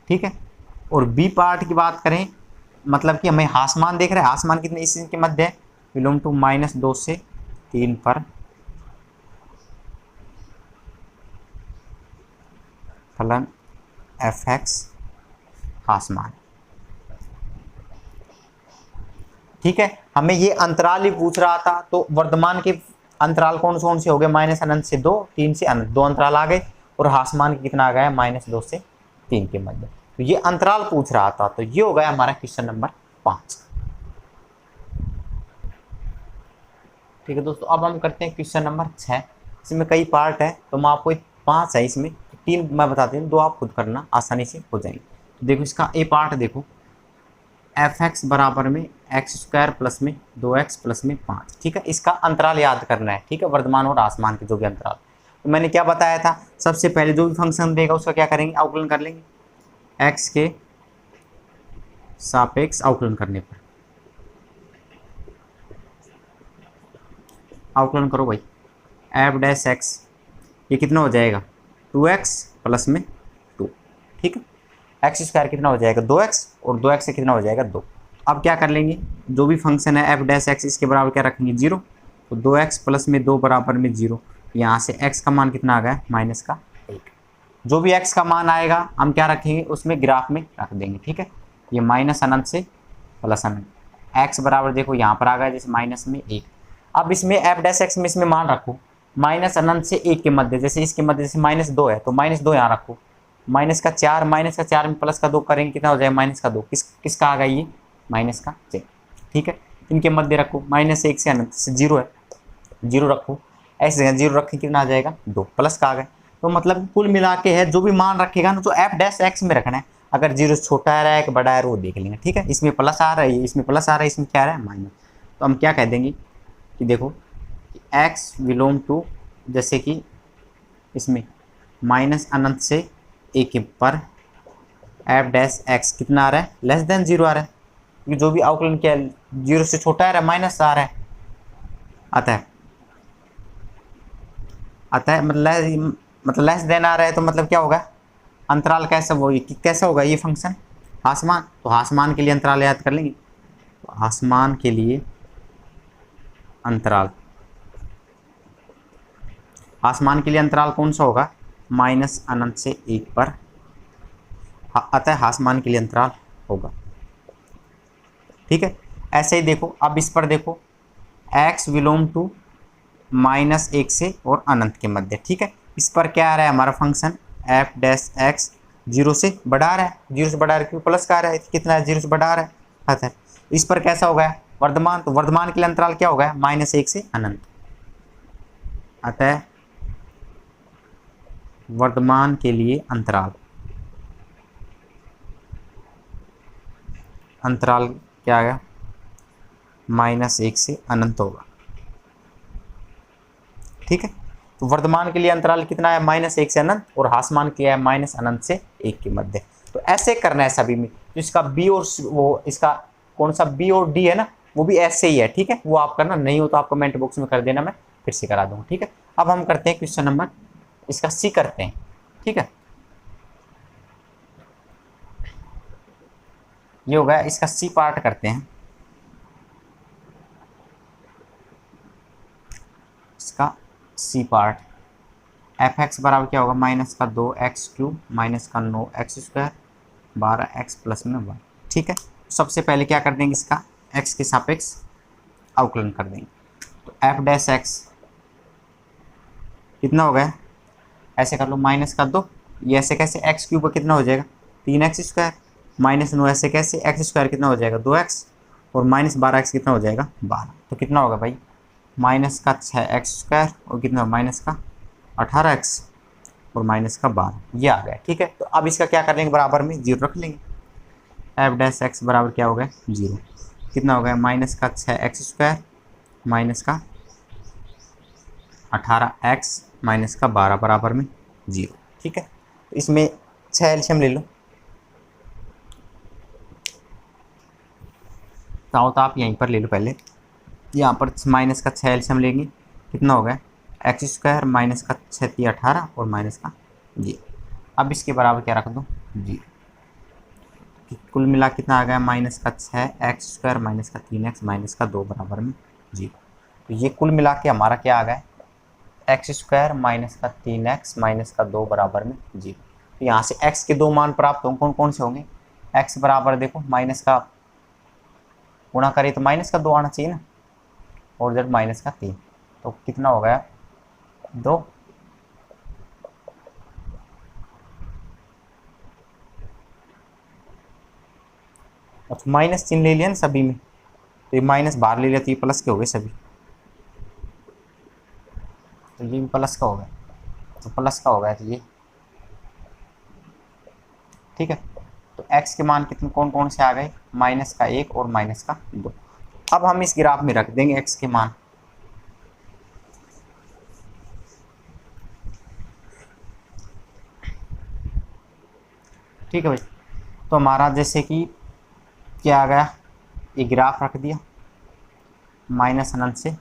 ठीक है। और बी पार्ट की बात करें, मतलब कि हमें हासमान देख रहे हैं, हासमान कितने इसके मध्य है, बिलोंग टू -2 से 3 पर फलन f(x) हासमान, ठीक है। हमें ये अंतराल ही पूछ रहा था, तो वर्धमान के अंतराल कौन से हो गए, माइनस अनंत से 2, 3 से अनंत, 2 अंतराल आ गए। और हासमान कितना आ गया, -2 से 3 के मध्य। तो ये अंतराल पूछ रहा था, तो ये हो गया हमारा क्वेश्चन नंबर 5। ठीक है दोस्तों, अब हम करते हैं क्वेश्चन नंबर 6। इसमें कई पार्ट है, तो मैं आपको 5 है इसमें, 3 मैं बताती हूँ, 2 आप खुद करना, आसानी से हो जाएंगे। तो देखो इसका ए पार्ट देखो, f(x) बराबर में x² प्लस में 2x प्लस में 5। ठीक है, इसका अंतराल याद करना है। ठीक है, वर्तमान और आसमान के जो भी अंतराल। तो मैंने क्या बताया था, सबसे पहले जो भी फंक्शन देगा उसका क्या करेंगे, अवकलन कर लेंगे। x के सापेक्ष अवकलन करने पर, अवकलन करो भाई, f'(x) ये कितना हो जाएगा, 2x प्लस में 2। ठीक है, x² कितना हो जाएगा, 2x, और 2x से कितना हो जाएगा, 2। अब क्या कर लेंगे, जो भी फंक्शन है f'(x) इसके बराबर क्या रखेंगे, 0। तो 2x प्लस में 2 बराबर में 0। यहाँ से x का मान कितना आ गया, -1। जो भी x का मान आएगा हम क्या रखेंगे, उसमें ग्राफ में रख देंगे। ठीक है, ये माइनस अनंत से प्लस अनंत, x बराबर देखो यहाँ पर आ गया जैसे -1। अब इसमें f'(x) में इसमें मान रखो माइनस अनंत से 1 के मध्य, जैसे इसके मध्य जैसे -2 है तो -2 यहाँ रखो, -4 में प्लस का 2 करेंगे कितना हो जाएगा, -2। किसका आ गया ये, -6। ठीक है, इनके मध्य रखो, -1 से अनंत से 0 है, 0 रखो, ऐसे जगह 0 रखें कितना आ जाएगा, 2, प्लस का आ गया। तो मतलब कुल मिला के है जो भी मान रखेगा ना, जो f'(x) में रखना है, अगर 0 छोटा आ रहा है कि बड़ा है वो देख लेंगे। ठीक है, इसमें प्लस आ रहा है, इसमें प्लस आ रहा है, इसमें क्या आ रहा है, माइनस। तो हम क्या कह देंगे कि देखो x बिलोंग टू, जैसे कि इसमें माइनस अनंत से 1 पर f'(x) कितना आ रहा है, <0 आ रहा है, क्योंकि जो भी अवकलन किया 0 से छोटा आ रहा है, माइनस आ रहा है, आता है मतलब लेस देन आ रहा है। तो मतलब क्या होगा, अंतराल कैसा कैसा होगा ये फंक्शन, हासमान। तो हासमान के लिए अंतराल याद कर लेंगे, तो हासमान के लिए अंतराल, आसमान के लिए अंतराल कौन सा होगा, माइनस अनंत से 1 पर, अतः हासमान के लिए अंतराल होगा। ठीक है, ऐसे ही देखो, अब इस पर देखो, x बिलोंग टू -1 से और अनंत के मध्य। ठीक है, इस पर क्या आ रहा है हमारा फंक्शन, f'(x) 0 से बड़ा आ रहा है, 0 से बड़ा आ रहा है क्योंकि प्लस का आ रहा है, कितना है, 0 से बड़ा आ रहा है, अतः इस पर कैसा होगा, वर्तमान। तो वर्तमान के लिए अंतराल क्या होगा, -1 से अनंत, अतः वर्तमान के लिए अंतराल क्या आ गया, -1 से अनंत होगा। ठीक है, तो वर्तमान के लिए अंतराल कितना है, -1 से अनंत, और हासमान किया है -अनंत से 1 के मध्य। तो ऐसे करना है सभी में, तो इसका बी और वो इसका कौन सा बी और डी है ना, वो भी ऐसे ही है। ठीक है, वो आप करना, नहीं हो तो आप कमेंट बॉक्स में कर देना, मैं फिर से करा दूंगा। ठीक है, अब हम करते हैं क्वेश्चन नंबर इसका सी करते हैं। ठीक है, ये हो गया, इसका सी पार्ट करते हैं। इसका सी पार्ट, f(x) बराबर क्या होगा, -2x³ -9x² 12x प्लस में 1। ठीक है, सबसे पहले क्या कर देंगे, इसका x के सापेक्ष अवकलन कर देंगे। तो f'(x) कितना हो गया, ऐसे कर लो, -2, ये ऐसे कैसे, x³ पर कितना हो जाएगा, 3x², -9 ऐसे कैसे, x² कितना हो जाएगा, 2x, और -12x कितना हो जाएगा, 12। तो कितना होगा भाई, -6x² और कितना, -18x और -12, ये आ गया। ठीक है, तो अब इसका क्या कर लेंगे, बराबर में 0 रख लेंगे। f'(x) बराबर क्या हो गया, 0, कितना हो गया, -6x² -18x -12 बराबर में 0। ठीक है, तो इसमें 6 एलसीएम ले लो, चाहो तो आप यहीं पर ले लो, पहले यहाँ पर -6 एलसीएम लेंगे, कितना हो गया, x² -6 18 और -0। अब इसके बराबर क्या रख दो, 0। कुल मिला कितना आ गया, -6x² -3x -2 बराबर में 0। तो ये कुल मिला के हमारा क्या आ गया, x² -3x -2 बराबर में 0। तो यहाँ से x के 2 मान प्राप्त होंगे, कौन कौन से होंगे, x बराबर देखो माइनस का गुणा करें तो -2 आना चाहिए ना, और z -3, तो कितना हो गया 2। अच्छा माइनस चिन्ह ले लिया ना सभी में, तो ये माइनस बाहर ले लिया तो ये प्लस के हो गए सभी, तो ये भी प्लस का हो गया, तो प्लस का हो गया तो ये ठीक है। तो x के मान कितने कौन कौन से आ गए, माइनस का 1 और माइनस का 2। अब हम इस ग्राफ में रख देंगे x के मान। ठीक है भाई, तो हमारा जैसे कि क्या आ गया, ये ग्राफ रख दिया माइनस अनंत से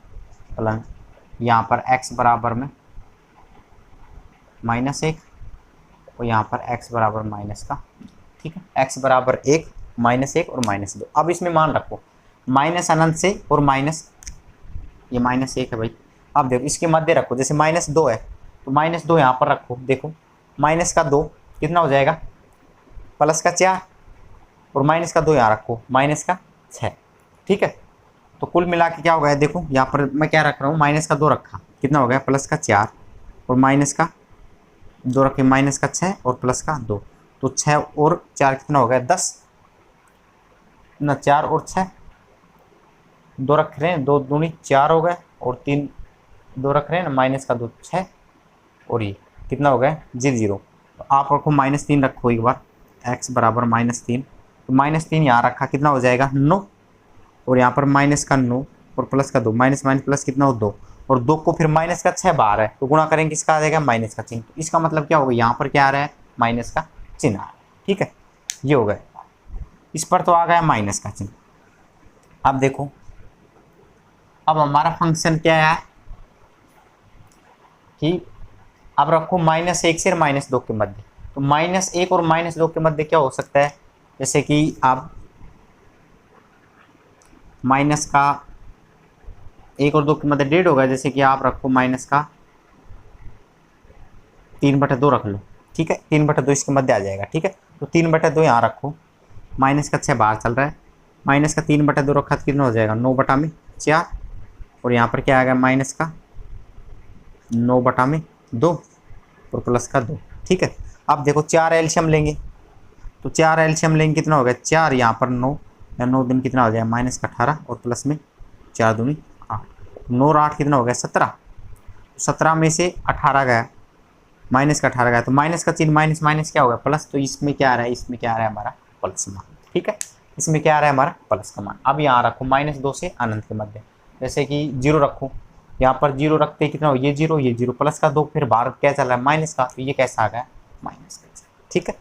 प्लस, यहाँ पर x बराबर में -1 और यहाँ पर x बराबर माइनस का, ठीक है, x बराबर 1 -1 और -2। अब इसमें मान रखो माइनस अनंत से और माइनस, ये -1 है भाई। अब देखो इसके मध्य रखो, जैसे -2 है तो -2 यहाँ पर रखो, देखो माइनस का 2 कितना हो जाएगा, प्लस का 4 और माइनस का 2 यहाँ रखो, माइनस का 6। ठीक है, तो कुल मिला के क्या हो गया, देखो यहाँ पर मैं क्या रख रहा हूँ, माइनस का 2 रखा, कितना हो गया प्लस का 4 और माइनस का 2 रखे, माइनस का 6 और प्लस का 2, तो 6 और 4 कितना हो गया 10 ना, 4 और 6 2 रख रहे हैं, 2 दूनी 4 हो गए और 3 2 रख रहे हैं ना, माइनस का 2 6 और ये कितना हो गया 0। तो आप रखो -3 रखो एक बार, x बराबर -3, तो -3 यहाँ रखा, कितना हो जाएगा 9 और यहाँ पर माइनस का 9 और प्लस का 2, माइनस माइनस प्लस कितना हो 2 और 2 को फिर माइनस का 6 बाहर है तो गुणा करेंगे किसका आ जाएगा माइनस का चिन्ह। तो इसका मतलब क्या होगा, यहाँ पर क्या आ रहा है माइनस का चिन्ह आ रहा है। ठीक है, ये हो गया, इस पर तो आ गया माइनस का चिन्ह। अब देखो अब हमारा फंक्शन क्या है कि अब रखो -1 से और -2 के मध्य, तो -1 और -2 के मध्य क्या हो सकता है, जैसे कि आप माइनस का 1 और 2 के मध्य 1.5 होगा, जैसे कि आप रखो माइनस का 3/2 रख लो। ठीक है, 3/2 इसके मध्य आ जाएगा। ठीक है, तो 3/2 यहाँ रखो, माइनस का 6 बाहर चल रहा है, माइनस का 3/2 रखा तो कितना हो जाएगा 9/4 और यहाँ पर क्या आ गया माइनस का 9/2 और प्लस का 2। ठीक है, अब देखो 4 एलसीएम लेंगे, तो 4 एलसीएम लेंगे कितना हो गया 4, यहाँ पर 9 या 9 दिन कितना हो जाएगा माइनस का 18 और प्लस में 4 दूनी 8, 9 और 8 कितना हो गया 17, 17 में से 18 गया, माइनस का 18 गया, तो माइनस का चिन्ह माइनस माइनस क्या होगा प्लस, तो इसमें क्या आ रहा है, इसमें क्या आ रहा है हमारा प्लस मान। ठीक है, इसमें क्या आ रहा है हमारा प्लस का मान। अब यहाँ रखो -2 से अनंत के मध्य, जैसे कि 0 रखो, यहाँ पर 0 रखते कितना हो, ये 0 प्लस का 2 फिर बाहर क्या चल रहा है माइनस का, तो ये कैसा आ गया माइनस का। ठीक है,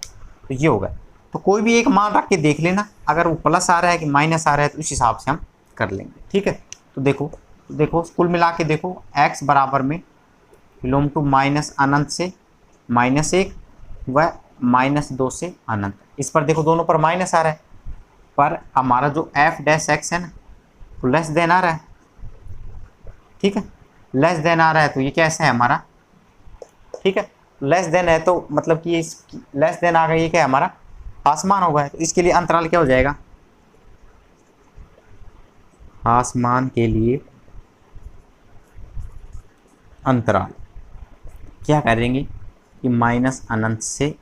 तो ये हो गया। तो कोई भी एक मान रख के देख लेना, अगर वो प्लस आ रहा है कि माइनस आ रहा है तो उस हिसाब से हम कर लेंगे। ठीक है, तो देखो कुल मिला के देखो x बराबर में बिलोंग टू माइनस अनंत से -1 व -2 से अनंत। इस पर देखो दोनों पर माइनस आ रहा है, पर हमारा जो f' है ना तो लेस देन आ रहा है। ठीक है, लेस देन आ रहा है तो ये कैसा है हमारा, ठीक है, लेस देन है तो मतलब कि लेस देन आ गया, ये क्या है हमारा आसमान होगा, तो इसके लिए अंतराल क्या हो जाएगा, आसमान के लिए अंतराल क्या करेंगे कि माइनस अनंत से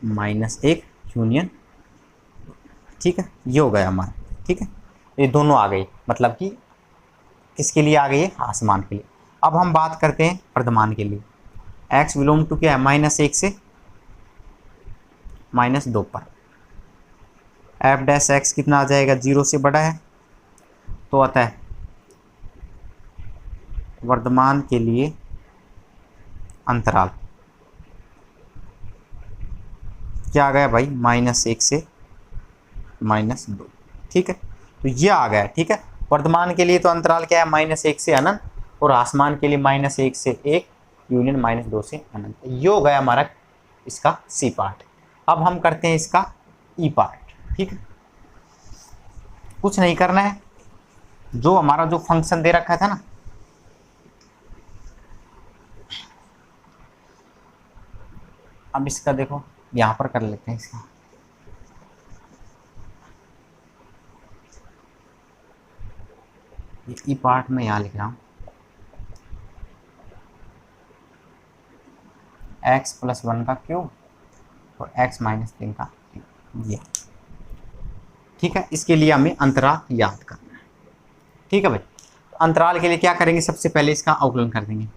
-1 यूनियन। ठीक है, ये हो गया हमारा। ठीक है, ये दोनों आ गए, मतलब कि किसके लिए आ गई है आसमान के लिए। अब हम बात करते हैं वर्धमान के लिए, x बिलोंग टू क्या है -1 से -2 पर, f' कितना आ जाएगा 0 से बड़ा है, तो अतः वर्धमान के लिए अंतराल क्या आ गया भाई -1 से -2। ठीक है, तो ये आ गया। ठीक है, वर्धमान के लिए तो अंतराल क्या है -1 से अनंत और आसमान के लिए -1 से 1 यूनियन -2 से अनंत। ये हो गया हमारा इसका सी पार्ट। अब हम करते हैं इसका ई पार्ट। ठीक है, कुछ नहीं करना है, जो हमारा जो फंक्शन दे रखा था ना, अब इसका देखो यहाँ पर कर लेते हैं इसका, ई पार्ट में यहाँ लिख रहा हूँ, एक्स प्लस 1 का क्यूब और एक्स माइनस 3 का क्यूब, ये ठीक है। इसके लिए हमें अंतराल याद करना है, ठीक है भाई। तो अंतराल के लिए क्या करेंगे, सबसे पहले इसका अवकलन कर देंगे।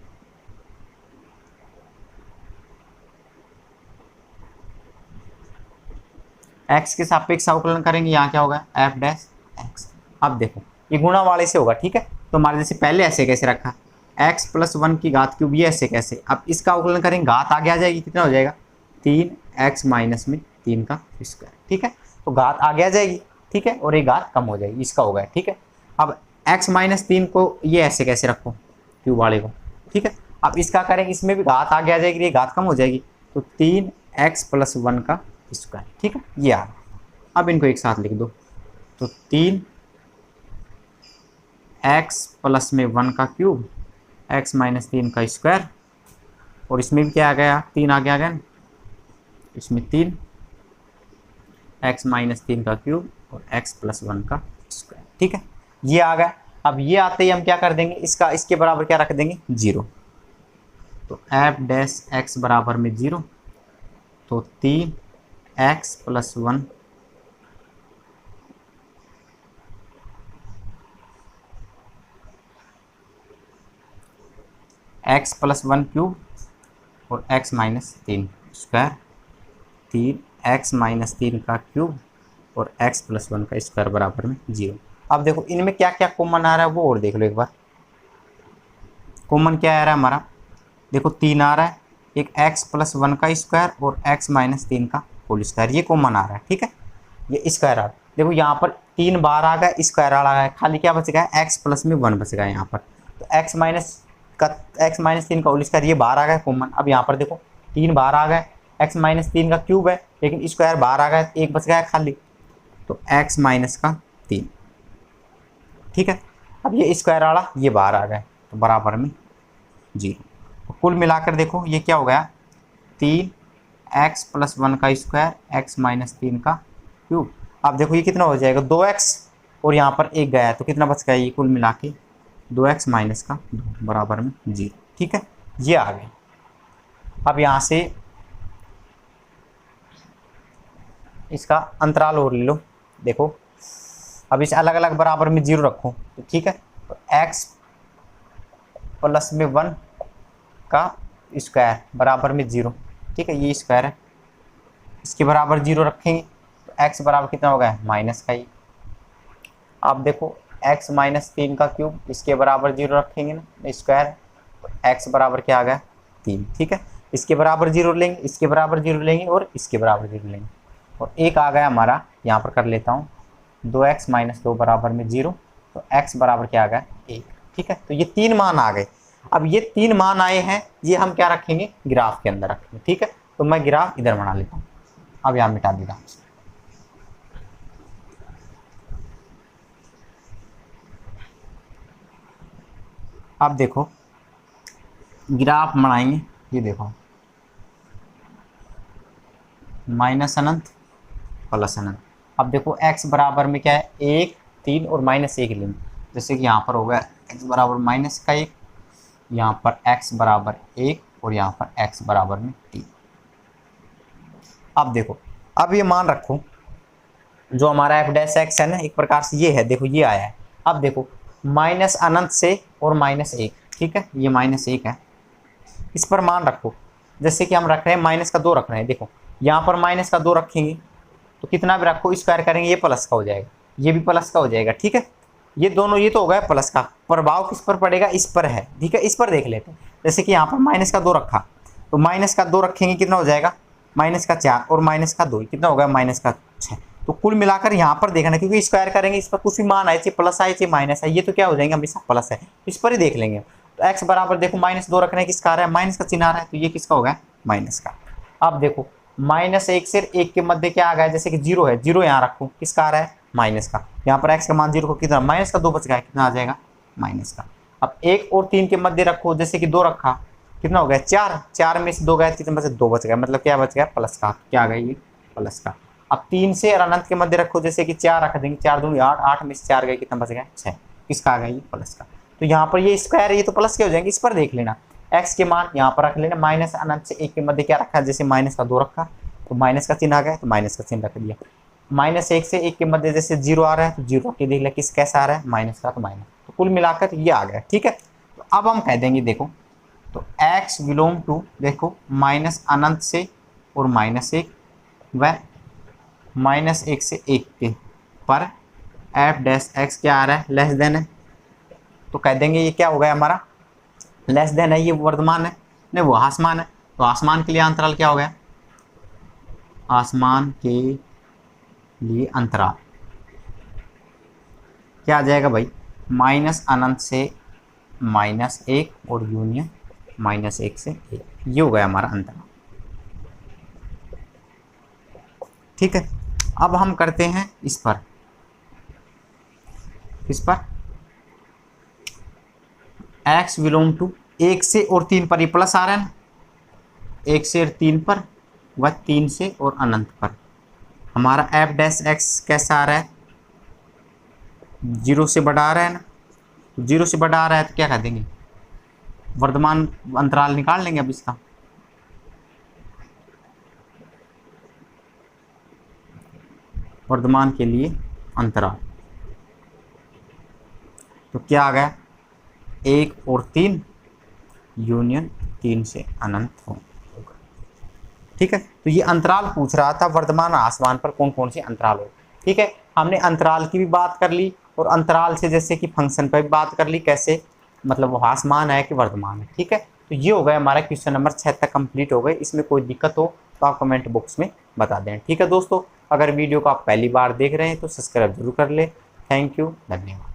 एक्स के सापेक्ष अवकलन करेंगे, यहाँ क्या होगा एफ डैश एक्स। अब देखो ये गुणा वाले से होगा, ठीक है। तो हमारे जैसे पहले ऐसे कैसे रखा एक्स प्लस 1 की घात क्यूब, ये ऐसे कैसे, अब इसका अवकलन करेंगे घात आगे आ जाएगी, कितना हो जाएगा 3 एक्स माइनस में 3 का स्क्वायर, ठीक है। तो घात आगे आ जाएगी, ठीक है, और ये घात कम हो जाएगी, इसका होगा, ठीक है। अब एक्स माइनस 3 को ये ऐसे कैसे रखो क्यूब वाले को, ठीक है। अब इसका करेंगे, इसमें भी घात आगे आ जाएगी, ये घात कम हो जाएगी, तो 3 एक्स प्लस 1 का स्क्वायर, ठीक है, ये आ। अब इनको एक साथ लिख दो, तो 3 एक्स प्लस में 1 का क्यूब एक्स माइनस 3 का स्क्वायर, और इसमें भी क्या आ गया 3 आगे आ गया ना, इसमें 3 एक्स माइनस 3 का क्यूब और एक्स प्लस 1 का स्क्वायर, ठीक है, ये आ गया। अब ये आते ही हम क्या कर देंगे, इसका इसके बराबर क्या रख देंगे 0, तो एफ डैश एक्स बराबर में 0, तो 3 X plus 1 X plus 1 cube और X minus 3 square, 3 X minus 3 का क्यूब और एक्स प्लस 1 का स्क्वायर बराबर में 0। अब देखो इनमें क्या क्या कॉमन आ रहा है वो और देख लो एक बार। कॉमन क्या आ रहा है हमारा, देखो 3 आ रहा है, एक एक्स प्लस 1 का स्क्वायर और एक्स माइनस 3 का होल स्क्वायर, ये कॉमन आ रहा है, ठीक है, ये स्क्वायर आ रहा है। देखो यहाँ पर 3 बार आ गया, स्क्वायर आ गया, खाली क्या बच गया एक्स प्लस में 1 बच गया यहाँ पर, तो एक्स माइनस 3 का होल स्क्वायर ये बाहर आ गया कॉमन। अब यहाँ पर देखो 3 बाहर आ गए, एक्स माइनस 3 का क्यूब है लेकिन स्क्वायर बाहर आ गया, एक बच गया खाली, तो एक्स माइनस का 3, ठीक है। अब ये स्क्वायर वाला ये बाहर आ गया, तो बराबर में 0। तो कुल मिलाकर देखो ये क्या हो गया 3 एक्स प्लस 1 का स्क्वायर एक्स माइनस 3 का क्यूब। अब देखो ये कितना हो जाएगा 2x, और यहाँ पर 1 गया है तो कितना बच गया, ये कुल मिला के 2x माइनस का 2 बराबर में 0, ठीक है, ये आ गए। अब यहाँ से इसका अंतराल और ले लो, देखो अब इसे अलग अलग बराबर में 0 रखो, तो ठीक है, तो x प्लस में 1 का स्क्वायर बराबर में 0, ठीक है, ये स्क्वायर है, इसके बराबर 0 रखेंगे तो x बराबर कितना हो गया माइनस का ही। अब देखो x माइनस 3 का क्यूब, इसके बराबर 0 रखेंगे ना स्क्वायर, तो x बराबर क्या आ गया 3, ठीक है, इसके बराबर 0 लेंगे, इसके बराबर 0 लेंगे और इसके बराबर 0 लेंगे, और एक आ गया हमारा, यहाँ पर कर लेता हूँ 2x माइनस 2 बराबर में 0, तो x बराबर क्या आ गया 1, ठीक है। तो ये 3 मान आ गए। अब ये 3 मान आए हैं, ये हम क्या रखेंगे ग्राफ के अंदर रखेंगे, ठीक है। तो मैं ग्राफ इधर बना लेता हूँ, अब यहाँ मिटा देता हूँ। अब देखो ग्राफ बनाएंगे, ये देखो माइनस अनंत प्लस अनंत। अब देखो x बराबर में क्या है 1 3 और माइनस 1 लेंगे, जैसे कि यहाँ पर हो गया x बराबर माइनस का 1, यहाँ पर x बराबर 1 और यहाँ पर x बराबर में 3। अब देखो अब ये मान रखो जो हमारा एफ डैश एक्स है ना, एक प्रकार से ये है, देखो ये आया है। अब देखो माइनस अनंत से और माइनस 1, ठीक है, ये माइनस 1 है, इस पर मान रखो, जैसे कि हम रख रहे हैं माइनस का 2 रख रहे हैं, देखो यहाँ पर माइनस का 2 रखेंगे तो कितना भी रखो स्क्वायर करेंगे ये प्लस का हो जाएगा, ये भी प्लस का हो जाएगा, ठीक है। ये दोनों ये तो हो गया प्लस का, प्रभाव किस पर पड़ेगा इस पर है, ठीक है, इस पर देख लेते हैं। जैसे कि यहाँ पर माइनस का 2 रखा, तो माइनस का 2 रखेंगे कितना हो जाएगा माइनस का 4 और माइनस का 2 कितना होगा माइनस का 6। तो कुल मिलाकर यहाँ पर देखना, क्योंकि स्क्वायर करेंगे इस पर कुछ भी मान आए, चाहे प्लस आए चाहे माइनस है, ये तो क्या हो जाएंगे हमेशा प्लस है, इस पर ही देख लेंगे। तो एक्स बराबर देखो माइनस 2 रखने किसका आ रहा है माइनस का चिन्ह आ रहा है, तो ये किसका होगा माइनस का। अब देखो माइनस 1 से 1 के मध्य क्या आ गया, जैसे कि 0 है, 0 यहाँ रखो किसका आ रहा है माइनस का, यहाँ पर x का मान 0 को कितना माइनस का 2 बच गया, कितना आ जाएगा माइनस का। अब 1 और 3 के मध्य रखो, जैसे कि 2 रखा कितना हो गया 4, 4 में से 2 गए कितना बचा 2 बच गया, मतलब क्या बच गया प्लस का, क्या आ गया ये प्लस का। अब 3 से और अनंत के मध्य रखो, जैसे कि 4 रख देंगे, 4 दूनी 8, 8 में से 4 गए कितना बच गया 6, किसका आ गया ये प्लस का। तो यहाँ पर ये स्क्वायर है, ये तो प्लस के हो जाएंगे, इस पर देख लेना। x के मान यहाँ पर रख लेना, माइनस अनंत से 1 के मध्य क्या रखा है, जैसे माइनस का 2 रखा तो माइनस का चिन्ह आ गया तो माइनस का चिन्ह रख दिया। माइनस 1 से 1 के मध्य जैसे 0 आ रहा है तो 0 रख के देख लिया किस कैसा आ रहा है, माइनस का तो माइनस, तो कुल मिलाकर ये आ गया। ठीक है, तो अब हम कह देंगे देखो, तो x बिलोंग टू देखो माइनस अनंत से और -1 व -1 से 1 के पर f डैश x क्या आ रहा है, लेस देन है, तो कह देंगे ये क्या हो गया हमारा, लेस देन है, ये वर्तमान है नहीं वो आसमान है, तो आसमान के लिए अंतराल क्या हो गया, आसमान के लिए अंतराल क्या आ जाएगा भाई, माइनस अनंत से -1 और यूनियन -1 से 1, ये हो गया हमारा अंतराल। ठीक है, अब हम करते हैं इस पर x बिलोंग टू 1 से और 3 पर, ये प्लस आ रहा है ना, 1 से और 3 पर व 3 से और अनंत पर हमारा f डैश x कैसा आ रहा है, 0 से बढ़ा आ रहा है ना, 0 से बढ़ा आ रहा है तो क्या कर देंगे, वर्तमान अंतराल निकाल लेंगे अब इसका, वर्तमान के लिए अंतराल, तो क्या आ गया 1 और 3 यूनियन 3 से अनंत हो। ठीक है, तो ये अंतराल पूछ रहा था वर्तमान आसमान पर कौन कौन से अंतराल हो। ठीक है, हमने अंतराल की भी बात कर ली और अंतराल से जैसे कि फंक्शन पर भी बात कर ली, कैसे मतलब वो आसमान है कि वर्तमान है। ठीक है, तो ये हो गया हमारा क्वेश्चन नंबर 6 तक कंप्लीट हो गए। इसमें कोई दिक्कत हो तो आप कमेंट बॉक्स में बता दें। ठीक है दोस्तों, अगर वीडियो को आप पहली बार देख रहे हैं तो सब्सक्राइब जरूर कर ले। थैंक यू, धन्यवाद।